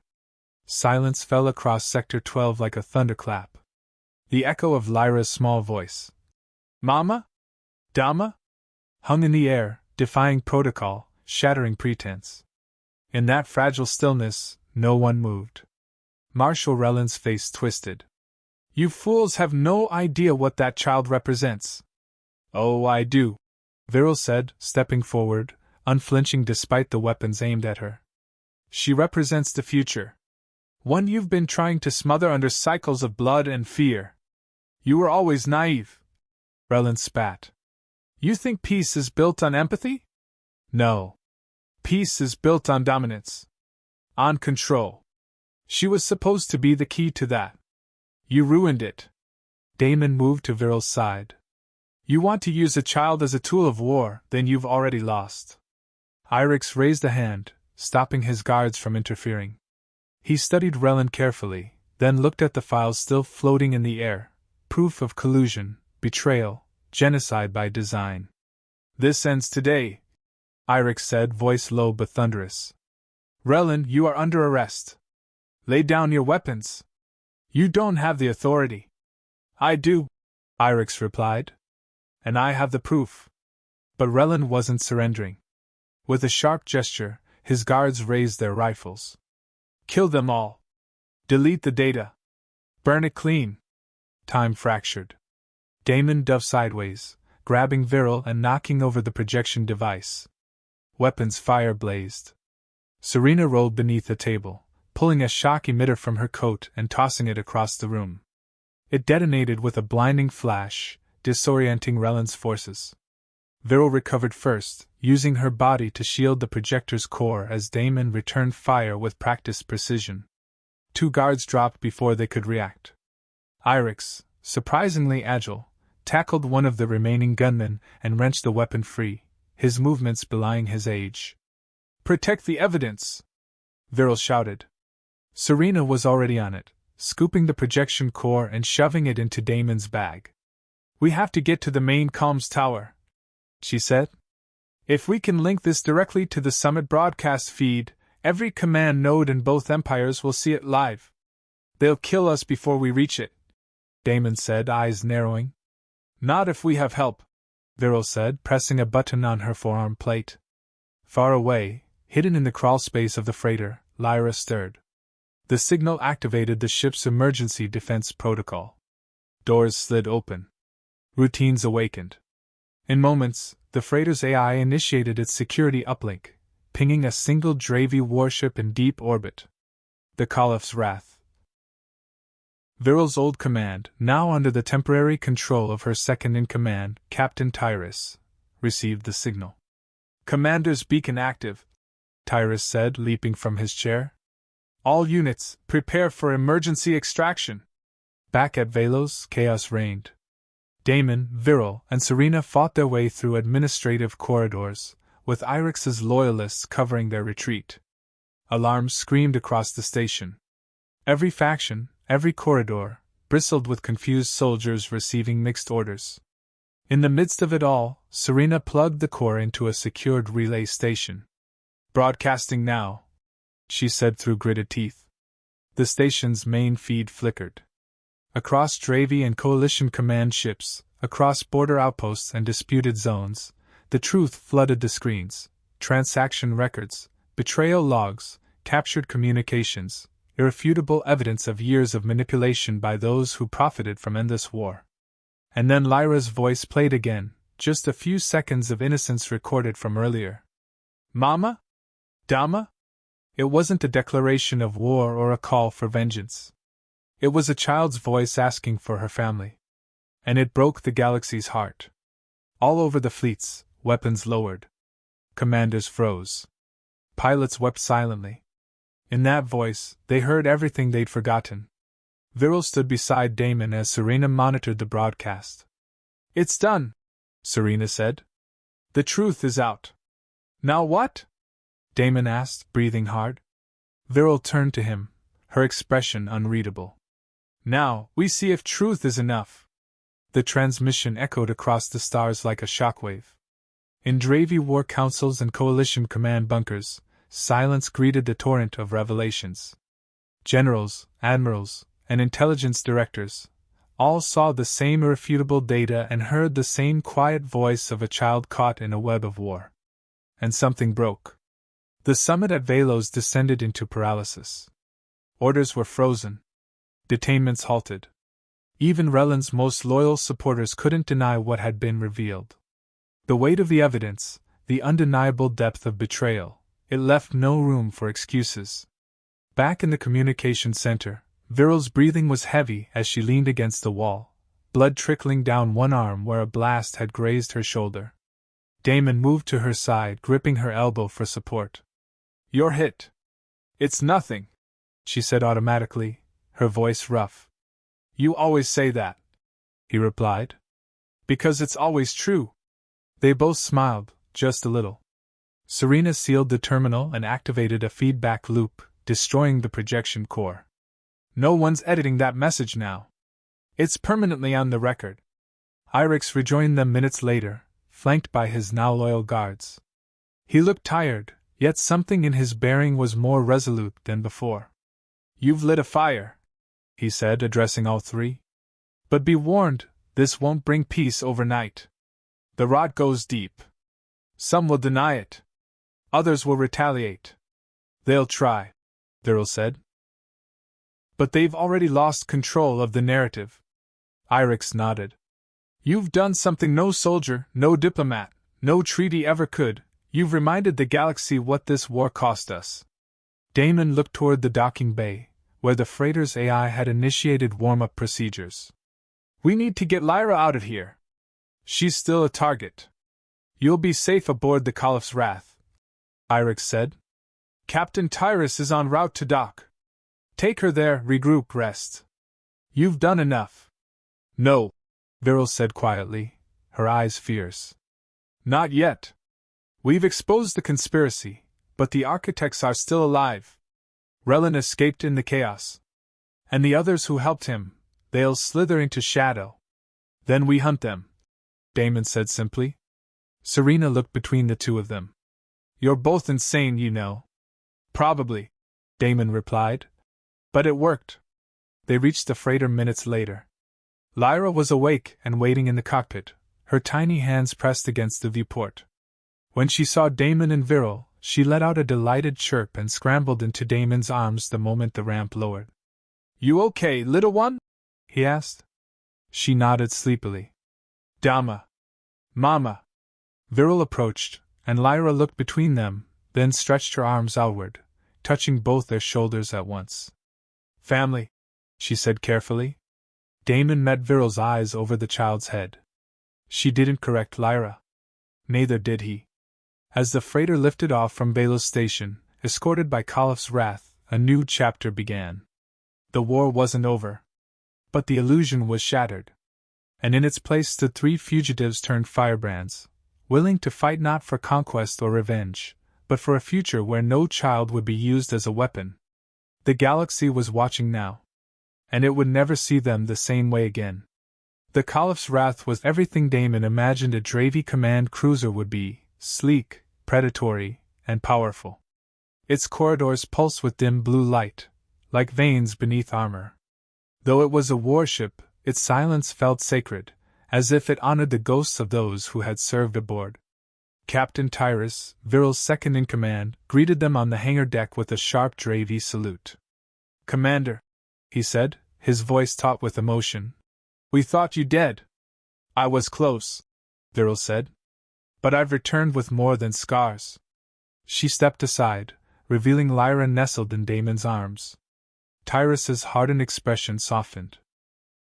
Silence fell across Sector 12 like a thunderclap. The echo of Lyra's small voice, Mama? Dama? Hung in the air, defying protocol, shattering pretense. In that fragile stillness, no one moved. Marshal Relin's face twisted. You fools have no idea what that child represents. Oh, I do, Viryl said, stepping forward, unflinching despite the weapons aimed at her. She represents the future. One you've been trying to smother under cycles of blood and fear. You were always naive. Relin spat. You think peace is built on empathy? No. Peace is built on dominance. On control. She was supposed to be the key to that. You ruined it. Damon moved to Viryl's side. You want to use a child as a tool of war, then you've already lost. Irix raised a hand, stopping his guards from interfering. He studied Relin carefully, then looked at the files still floating in the air, proof of collusion, betrayal, genocide by design. This ends today, Irix said, voice low but thunderous. Relin, you are under arrest. Lay down your weapons. You don't have the authority. I do, Irix replied. And I have the proof. But Relin wasn't surrendering. With a sharp gesture, his guards raised their rifles. Kill them all. Delete the data. Burn it clean. Time fractured. Damon dove sideways, grabbing Viryl and knocking over the projection device. Weapons fire blazed. Serena rolled beneath the table, pulling a shock emitter from her coat and tossing it across the room. It detonated with a blinding flash, disorienting Relin's forces. Viryl recovered first, using her body to shield the projector's core as Damon returned fire with practiced precision. 2 guards dropped before they could react. Irix, surprisingly agile, tackled one of the remaining gunmen and wrenched the weapon free, his movements belying his age. Protect the evidence! Viryl shouted. Serena was already on it, scooping the projection core and shoving it into Damon's bag. We have to get to the main comms tower, she said. If we can link this directly to the Summit broadcast feed, every command node in both empires will see it live. They'll kill us before we reach it, Damon said, eyes narrowing. Not if we have help, Viral said, pressing a button on her forearm plate. Far away, hidden in the crawl space of the freighter, Lyra stirred. The signal activated the ship's emergency defense protocol. Doors slid open. Routines awakened. In moments, the freighter's AI initiated its security uplink, pinging a single Dravi warship in deep orbit. The Caliph's Wrath. Viral's old command, now under the temporary control of her second-in-command, Captain Tyrus, received the signal. Commander's beacon active, Tyrus said, leaping from his chair. All units, prepare for emergency extraction. Back at Velos, chaos reigned. Damon, Viral, and Serena fought their way through administrative corridors, with Irix's loyalists covering their retreat. Alarms screamed across the station. Every faction, every corridor, bristled with confused soldiers receiving mixed orders. In the midst of it all, Serena plugged the core into a secured relay station. Broadcasting now, she said through gritted teeth. The station's main feed flickered. Across Dravi and Coalition command ships, across border outposts and disputed zones, the truth flooded the screens: transaction records, betrayal logs, captured communications, irrefutable evidence of years of manipulation by those who profited from endless war. And then Lyra's voice played again, just a few seconds of innocence recorded from earlier. Mama? Dama? It wasn't a declaration of war or a call for vengeance. It was a child's voice asking for her family. And it broke the galaxy's heart. All over the fleets, weapons lowered. Commanders froze. Pilots wept silently. In that voice, they heard everything they'd forgotten. Viral stood beside Damon as Serena monitored the broadcast. It's done, Serena said. The truth is out. Now what? Damon asked, breathing hard. Viral turned to him, her expression unreadable. Now, we see if truth is enough. The transmission echoed across the stars like a shockwave. In Dravi war councils and coalition command bunkers, silence greeted the torrent of revelations. Generals, admirals, and intelligence directors all saw the same irrefutable data and heard the same quiet voice of a child caught in a web of war. And something broke. The summit at Velos descended into paralysis. Orders were frozen. Detainments halted. Even Relan's most loyal supporters couldn't deny what had been revealed. The weight of the evidence, the undeniable depth of betrayal, it left no room for excuses. Back in the communication center, Viral's breathing was heavy as she leaned against the wall, blood trickling down one arm where a blast had grazed her shoulder. Damon moved to her side, gripping her elbow for support. You're hit. It's nothing, she said automatically, her voice rough. You always say that, he replied. Because it's always true. They both smiled, just a little. Serena sealed the terminal and activated a feedback loop, destroying the projection core. No one's editing that message now. It's permanently on the record. Irix rejoined them minutes later, flanked by his now loyal guards. He looked tired, yet something in his bearing was more resolute than before. You've lit a fire, he said, addressing all three. But be warned, this won't bring peace overnight. The rot goes deep. Some will deny it. Others will retaliate. They'll try, Viral said. But they've already lost control of the narrative. Irix nodded. You've done something no soldier, no diplomat, no treaty ever could. You've reminded the galaxy what this war cost us. Damon looked toward the docking bay, where the freighter's AI had initiated warm-up procedures. We need to get Lyra out of here. She's still a target. You'll be safe aboard the Caliph's Wrath, Irix said. Captain Tyrus is en route to dock. Take her there, regroup, rest. You've done enough. No, Viral said quietly, her eyes fierce. Not yet. We've exposed the conspiracy, but the architects are still alive. Relan escaped in the chaos. And the others who helped him, they'll slither into shadow. Then we hunt them, Damon said simply. Serena looked between the two of them. You're both insane, you know. Probably, Damon replied. But it worked. They reached the freighter minutes later. Lyra was awake and waiting in the cockpit, her tiny hands pressed against the viewport. When she saw Damon and Viral, she let out a delighted chirp and scrambled into Damon's arms the moment the ramp lowered. You okay, little one? He asked. She nodded sleepily. Dama. Mama. Viral approached, and Lyra looked between them, then stretched her arms outward, touching both their shoulders at once. Family, she said carefully. Damon met Viral's eyes over the child's head. She didn't correct Lyra. Neither did he. As the freighter lifted off from Belos Station, escorted by Caliph's Wrath, a new chapter began. The war wasn't over. But the illusion was shattered. And in its place stood three fugitives turned firebrands, willing to fight not for conquest or revenge, but for a future where no child would be used as a weapon. The galaxy was watching now. And it would never see them the same way again. The Caliph's Wrath was everything Damon imagined a Dravi command cruiser would be, sleek, predatory, and powerful. Its corridors pulsed with dim blue light, like veins beneath armor. Though it was a warship, its silence felt sacred, as if it honored the ghosts of those who had served aboard. Captain Tyrus, Viral's second-in-command, greeted them on the hangar deck with a sharp Dravi salute. Commander, he said, his voice taut with emotion. We thought you dead. I was close, Viral said. But I've returned with more than scars. She stepped aside, revealing Lyra nestled in Damon's arms. Tyrus's hardened expression softened.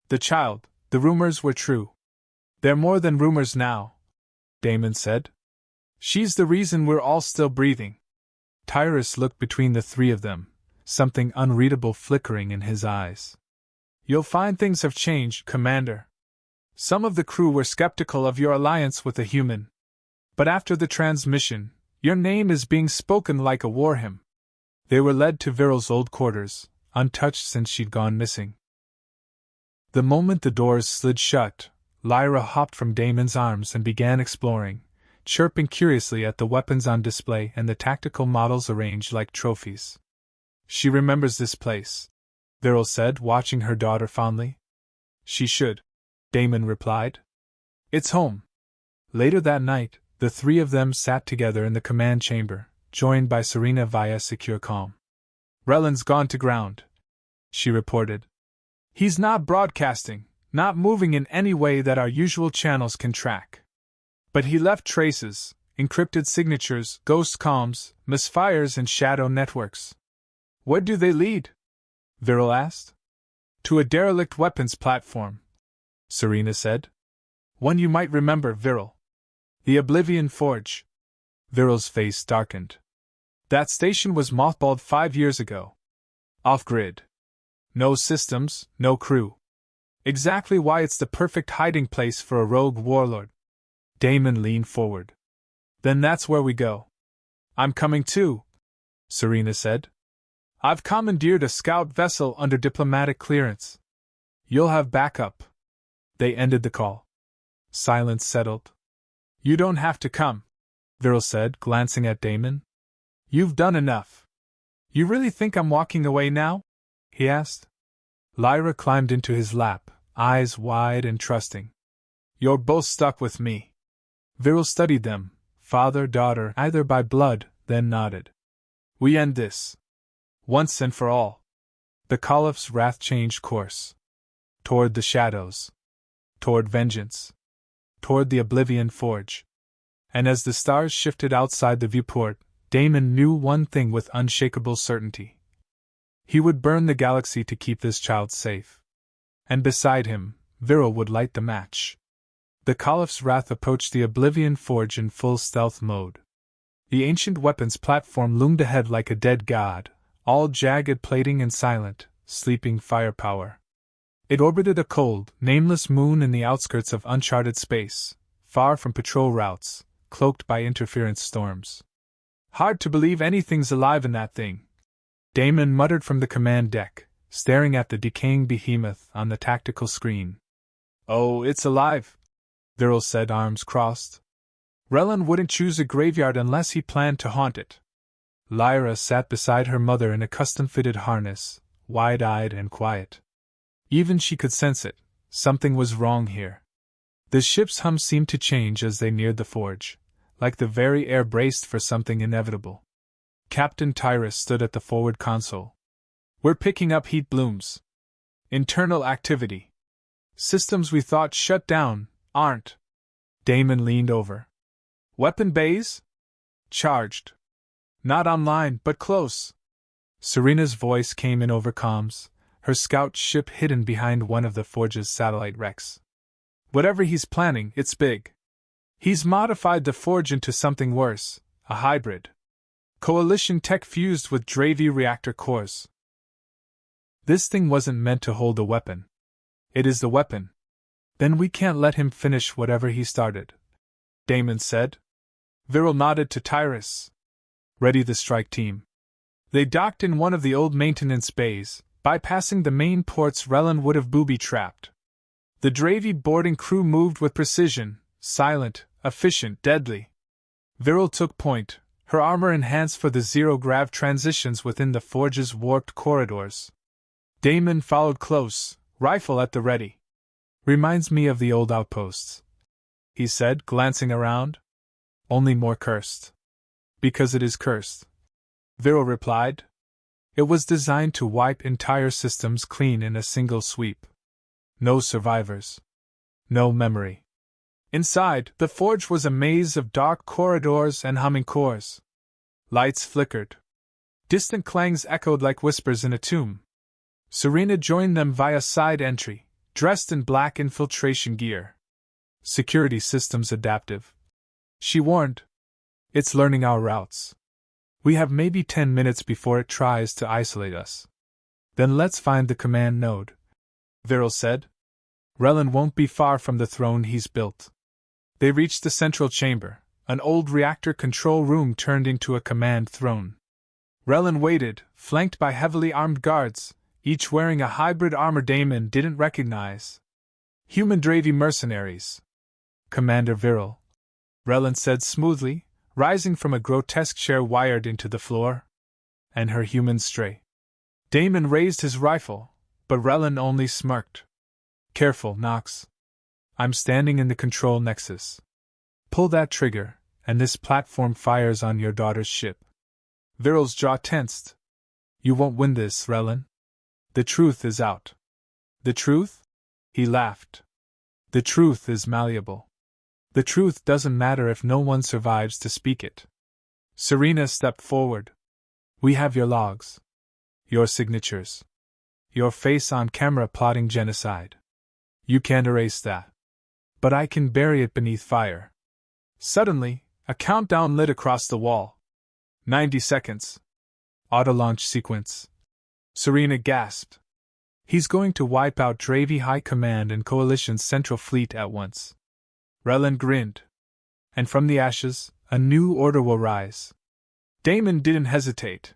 The rumors were true. They're more than rumors now, Damon said. She's the reason we're all still breathing. Tyrus looked between the three of them, something unreadable flickering in his eyes. You'll find things have changed, Commander. Some of the crew were skeptical of your alliance with a human. But after the transmission, your name is being spoken like a war hymn. They were led to Viral's old quarters, untouched since she'd gone missing. The moment the doors slid shut, Lyra hopped from Damon's arms and began exploring, chirping curiously at the weapons on display and the tactical models arranged like trophies. She remembers this place, Viral said, watching her daughter fondly. She should, Damon replied. It's home. Later that night, the three of them sat together in the command chamber, joined by Serena via secure comm. Rellen's gone to ground, she reported. He's not broadcasting, not moving in any way that our usual channels can track. But he left traces, encrypted signatures, ghost comms, misfires, and shadow networks. Where do they lead? Viral asked. To a derelict weapons platform, Serena said. One you might remember, Viral. The Oblivion Forge. Viral's face darkened. That station was mothballed 5 years ago. Off-grid. No systems, no crew. Exactly why it's the perfect hiding place for a rogue warlord. Damon leaned forward. Then that's where we go. I'm coming too, Serena said. I've commandeered a scout vessel under diplomatic clearance. You'll have backup. They ended the call. Silence settled. You don't have to come, Viral said, glancing at Damon. You've done enough. You really think I'm walking away now? He asked. Lyra climbed into his lap, eyes wide and trusting. You're both stuck with me. Viral studied them, father-daughter either by blood, then nodded. We end this. Once and for all. The Caliph's Wrath changed course. Toward the shadows. Toward vengeance. Toward the Oblivion Forge. And as the stars shifted outside the viewport, Damon knew one thing with unshakable certainty. He would burn the galaxy to keep this child safe. And beside him, Viral would light the match. The Caliph's Wrath approached the Oblivion Forge in full stealth mode. The ancient weapons platform loomed ahead like a dead god, all jagged plating and silent, sleeping firepower. It orbited a cold, nameless moon in the outskirts of uncharted space, far from patrol routes, cloaked by interference storms. Hard to believe anything's alive in that thing, Damon muttered from the command deck, staring at the decaying behemoth on the tactical screen. Oh, it's alive, Viral said, arms crossed. Relin wouldn't choose a graveyard unless he planned to haunt it. Lyra sat beside her mother in a custom-fitted harness, wide-eyed and quiet. Even she could sense it. Something was wrong here. The ship's hum seemed to change as they neared the forge, like the very air braced for something inevitable. Captain Tyrus stood at the forward console. "We're picking up heat blooms. Internal activity. Systems we thought shut down, aren't." Damon leaned over. "Weapon bays? Charged. Not online, but close." Serena's voice came in over comms, her scout ship hidden behind one of the forge's satellite wrecks. "Whatever he's planning, it's big. He's modified the forge into something worse, a hybrid. Coalition tech fused with Dravi reactor cores. This thing wasn't meant to hold a weapon. It is the weapon. Then we can't let him finish whatever he started," Damon said. Viral nodded to Tyrus. "Ready the strike team." They docked in one of the old maintenance bays, bypassing the main ports Relin would have booby-trapped. The Dravi boarding crew moved with precision, silent, efficient, deadly. Viral took point, her armor enhanced for the zero-grav transitions within the forge's warped corridors. Damon followed close, rifle at the ready. "Reminds me of the old outposts," he said, glancing around. "Only more cursed." "Because it is cursed," Viral replied. "It was designed to wipe entire systems clean in a single sweep. No survivors. No memory." Inside, the forge was a maze of dark corridors and humming cores. Lights flickered. Distant clangs echoed like whispers in a tomb. Serena joined them via side entry, dressed in black infiltration gear. "Security systems adaptive," she warned. "It's learning our routes. We have maybe 10 minutes before it tries to isolate us." "Then let's find the command node," Viral said. "Relin won't be far from the throne he's built." They reached the central chamber, an old reactor control room turned into a command throne. Relin waited, flanked by heavily armed guards, each wearing a hybrid armor Damon didn't recognize. "Human Dravi mercenaries, Commander Viral," Relin said smoothly, rising from a grotesque chair wired into the floor. "And her human stray." Damon raised his rifle, but Relin only smirked. "Careful, Knox. I'm standing in the control nexus. Pull that trigger, and this platform fires on your daughter's ship." Viral's jaw tensed. "You won't win this, Relin. The truth is out." "The truth?" He laughed. "The truth is malleable. The truth doesn't matter if no one survives to speak it." Serena stepped forward. "We have your logs. Your signatures. Your face on camera plotting genocide. You can't erase that. But I can bury it beneath fire." Suddenly, a countdown lit across the wall. 90 seconds. Auto-launch sequence. Serena gasped. "He's going to wipe out Dravi High Command and Coalition's Central Fleet at once." Relin grinned. "And from the ashes, a new order will rise." Damon didn't hesitate.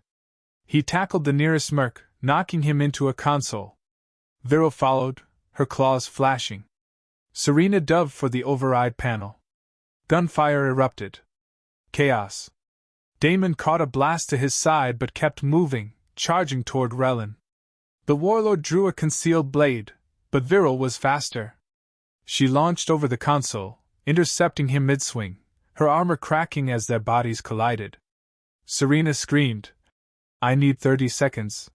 He tackled the nearest merc, knocking him into a console. Viral followed, her claws flashing. Serena dove for the override panel. Gunfire erupted. Chaos. Damon caught a blast to his side but kept moving, charging toward Relin. The warlord drew a concealed blade, but Viral was faster. She launched over the console, intercepting him mid-swing, her armor cracking as their bodies collided. Serena screamed. "I need 30 seconds."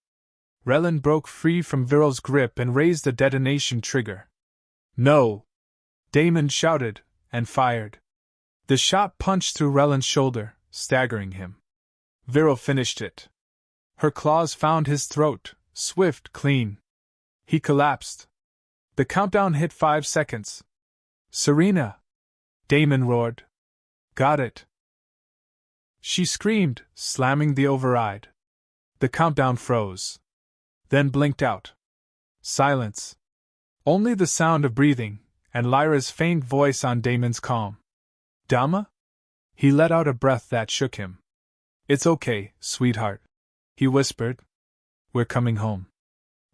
Relin broke free from Viral's grip and raised the detonation trigger. "No!" Damon shouted, and fired. The shot punched through Relin's shoulder, staggering him. Viral finished it. Her claws found his throat, swift, clean. He collapsed. The countdown hit 5 seconds. "Serena!" Damon roared. "Got it!" She screamed, slamming the override. The countdown froze. Then blinked out. Silence. Only the sound of breathing, and Lyra's faint voice on Damon's calm. "Dama?" He let out a breath that shook him. "It's okay, sweetheart," he whispered. "We're coming home."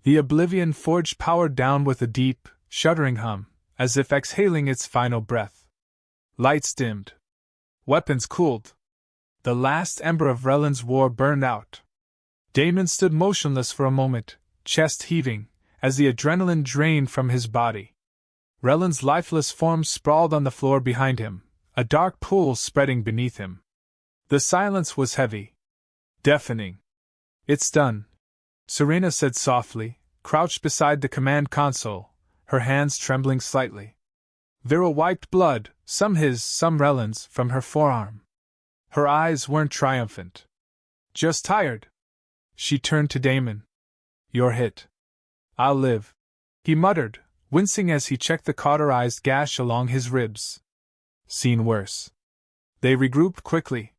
The Oblivion forge powered down with a deep, shuddering hum, as if exhaling its final breath. Lights dimmed. Weapons cooled. The last ember of Rellen's war burned out. Damon stood motionless for a moment, chest heaving, as the adrenaline drained from his body. Rellen's lifeless form sprawled on the floor behind him, a dark pool spreading beneath him. The silence was heavy, deafening. "It's done," Serena said softly, crouched beside the command console, her hands trembling slightly. Viral wiped blood, some his, some Rellen's, from her forearm. Her eyes weren't triumphant. "Just tired." She turned to Damon. "You're hit." "I'll live," he muttered, wincing as he checked the cauterized gash along his ribs. "Seen worse." They regrouped quickly.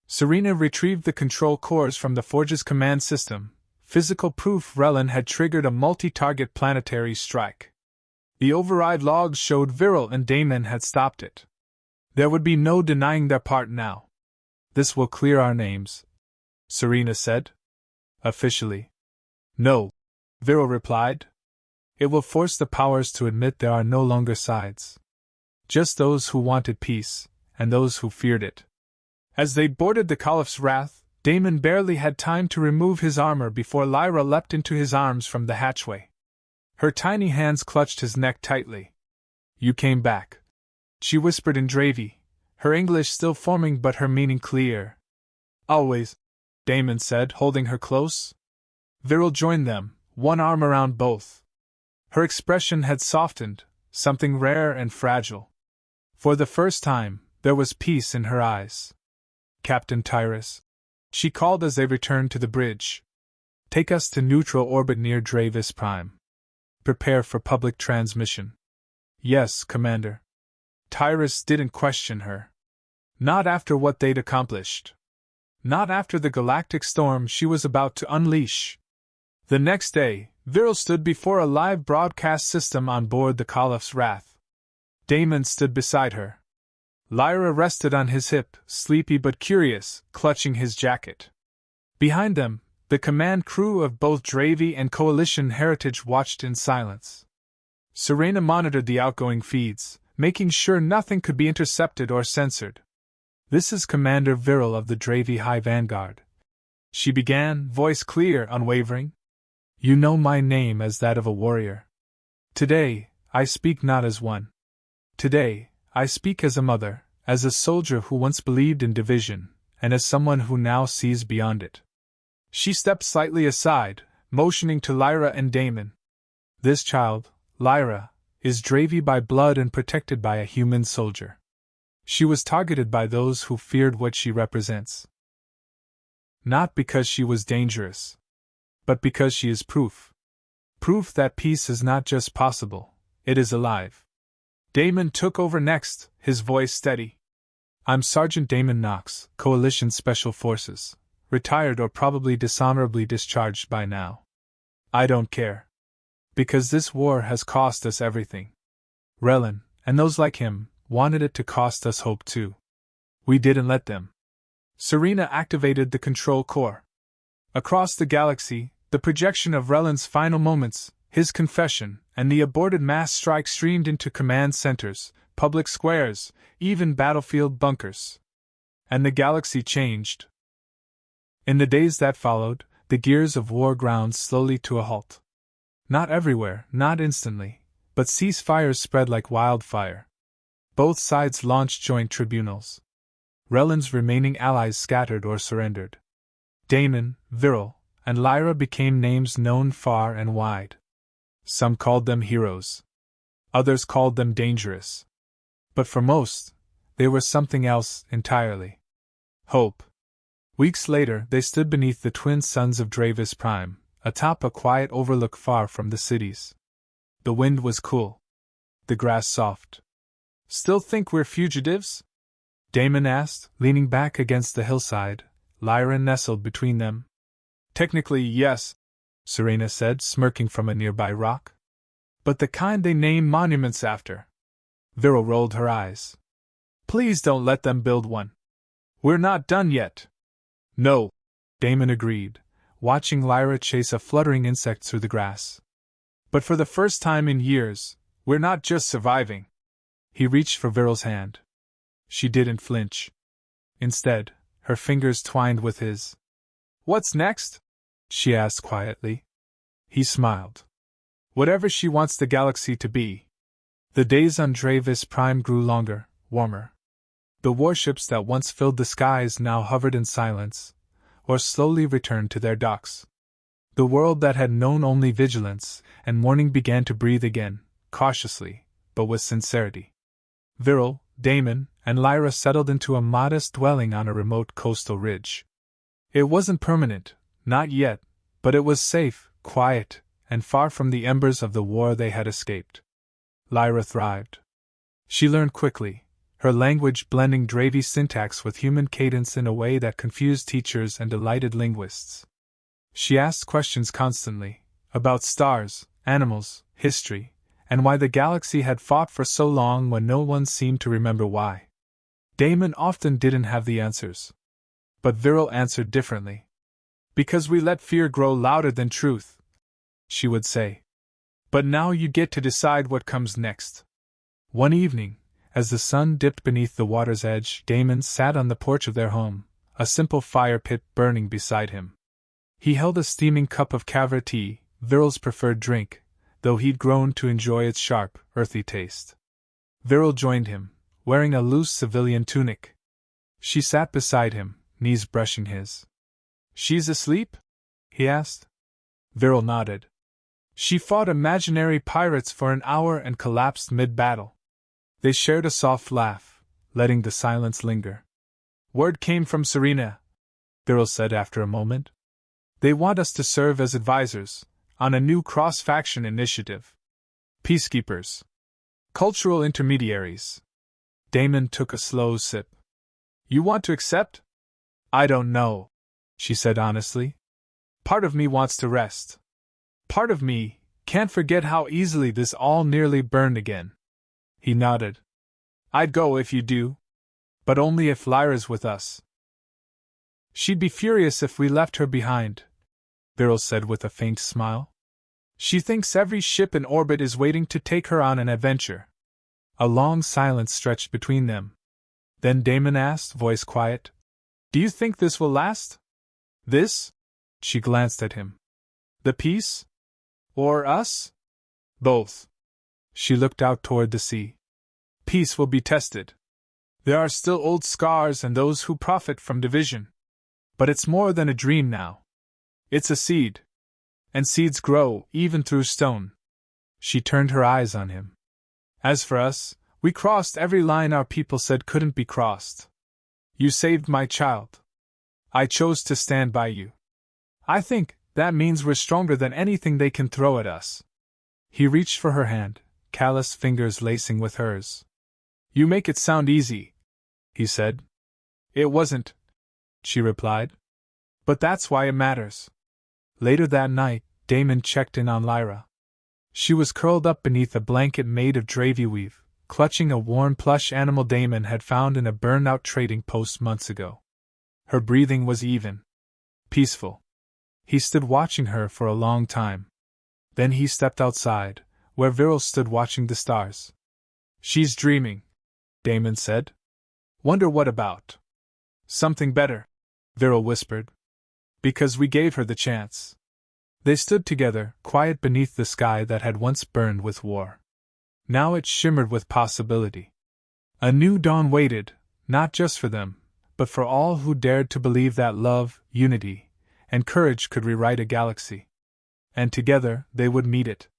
Serena retrieved the control cores from the Forge's command system, physical proof Rellen had triggered a multi-target planetary strike. The override logs showed Viral and Damon had stopped it. There would be no denying their part now. "This will clear our names," Serena said. "Officially." "No," Viral replied. "It will force the powers to admit there are no longer sides. Just those who wanted peace, and those who feared it." As they boarded the Caliph's Wrath, Damon barely had time to remove his armor before Lyra leapt into his arms from the hatchway. Her tiny hands clutched his neck tightly. "You came back," she whispered in Dravi, her English still forming but her meaning clear. "Always," Damon said, holding her close. Viral joined them, one arm around both. Her expression had softened, something rare and fragile. For the first time, there was peace in her eyes. "Captain Tyrus," she called as they returned to the bridge. "Take us to neutral orbit near Dravis Prime. Prepare for public transmission." "Yes, Commander." Tyrus didn't question her. Not after what they'd accomplished. Not after the galactic storm she was about to unleash. The next day, Viral stood before a live broadcast system on board the Caliph's Wrath. Damon stood beside her. Lyra rested on his hip, sleepy but curious, clutching his jacket. Behind them, the command crew of both Dravi and Coalition Heritage watched in silence. Serena monitored the outgoing feeds, making sure nothing could be intercepted or censored. "This is Commander Viral of the Dravi High Vanguard," she began, voice clear, unwavering. "You know my name as that of a warrior. Today, I speak not as one. Today, I speak as a mother, as a soldier who once believed in division, and as someone who now sees beyond it." She stepped slightly aside, motioning to Lyra and Damon. "This child, Lyra, is Dravi by blood and protected by a human soldier. She was targeted by those who feared what she represents. Not because she was dangerous, but because she is proof. Proof that peace is not just possible, it is alive." Damon took over next, his voice steady. "I'm Sergeant Damon Knox, Coalition Special Forces, retired or probably dishonorably discharged by now. I don't care. Because this war has cost us everything. Rellen, and those like him, wanted it to cost us hope too. We didn't let them." Serena activated the control core. Across the galaxy, the projection of Rellen's final moments, his confession, and the aborted mass strike streamed into command centers, public squares, even battlefield bunkers. And the galaxy changed. In the days that followed, the gears of war ground slowly to a halt. Not everywhere, not instantly, but ceasefires spread like wildfire. Both sides launched joint tribunals. Rellen's remaining allies scattered or surrendered. Damon, Viral, and Lyra became names known far and wide. Some called them heroes. Others called them dangerous. But for most, they were something else entirely. Hope. Weeks later, they stood beneath the twin suns of Dravis Prime, atop a quiet overlook far from the cities. The wind was cool. The grass soft. "Still think we're fugitives?" Damon asked, leaning back against the hillside, Lyra nestled between them. "Technically, yes," Serena said, smirking from a nearby rock. "But the kind they name monuments after." Viral rolled her eyes. "Please don't let them build one. We're not done yet." "No," Damon agreed, watching Lyra chase a fluttering insect through the grass. "But for the first time in years, we're not just surviving." He reached for Viral's hand. She didn't flinch. Instead, her fingers twined with his. "What's next?" she asked quietly. He smiled. "Whatever she wants the galaxy to be." The days on Dravis Prime grew longer, warmer. The warships that once filled the skies now hovered in silence, or slowly returned to their docks. The world that had known only vigilance and mourning began to breathe again, cautiously, but with sincerity. Viryl, Damon, and Lyra settled into a modest dwelling on a remote coastal ridge. It wasn't permanent, not yet, but it was safe, quiet, and far from the embers of the war they had escaped. Lyra thrived. She learned quickly, her language blending Dravi syntax with human cadence in a way that confused teachers and delighted linguists. She asked questions constantly, about stars, animals, history, and why the galaxy had fought for so long when no one seemed to remember why. Damon often didn't have the answers. But Viryl answered differently. "Because we let fear grow louder than truth," she would say. "But now you get to decide what comes next." One evening, as the sun dipped beneath the water's edge, Damon sat on the porch of their home, a simple fire pit burning beside him. He held a steaming cup of Kavra tea, Viryl's preferred drink, though he'd grown to enjoy its sharp, earthy taste. Viryl joined him, wearing a loose civilian tunic. She sat beside him, knees brushing his. "She's asleep?" he asked. Viryl nodded. "She fought imaginary pirates for an hour and collapsed mid-battle." They shared a soft laugh, letting the silence linger. "Word came from Serena," Viryl said after a moment. "They want us to serve as advisors, on a new cross-faction initiative. Peacekeepers. Cultural intermediaries." Damon took a slow sip. "You want to accept?" "I don't know," she said honestly. "Part of me wants to rest. Part of me can't forget how easily this all nearly burned again." He nodded. "I'd go if you do. But only if Lyra's with us." "She'd be furious if we left her behind," Viryl said with a faint smile. "She thinks every ship in orbit is waiting to take her on an adventure." A long silence stretched between them. Then Damon asked, voice quiet, "Do you think this will last?" "This?" She glanced at him. "The peace? Or us?" "Both." She looked out toward the sea. "Peace will be tested. There are still old scars and those who profit from division. But it's more than a dream now. It's a seed. And seeds grow, even through stone." She turned her eyes on him. "As for us, we crossed every line our people said couldn't be crossed. You saved my child. I chose to stand by you. I think that means we're stronger than anything they can throw at us." He reached for her hand, callous fingers lacing with hers. "You make it sound easy," he said. "It wasn't," she replied. "But that's why it matters." Later that night, Damon checked in on Lyra. She was curled up beneath a blanket made of Dravi weave, clutching a worn plush animal Damon had found in a burned-out trading post months ago. Her breathing was even. Peaceful. He stood watching her for a long time. Then he stepped outside, where Viryl stood watching the stars. "She's dreaming," Damon said. "Wonder what about?" "Something better," Viryl whispered. "Because we gave her the chance." They stood together, quiet beneath the sky that had once burned with war. Now it shimmered with possibility. A new dawn waited, not just for them, but for all who dared to believe that love, unity, and courage could rewrite a galaxy. And together they would meet it.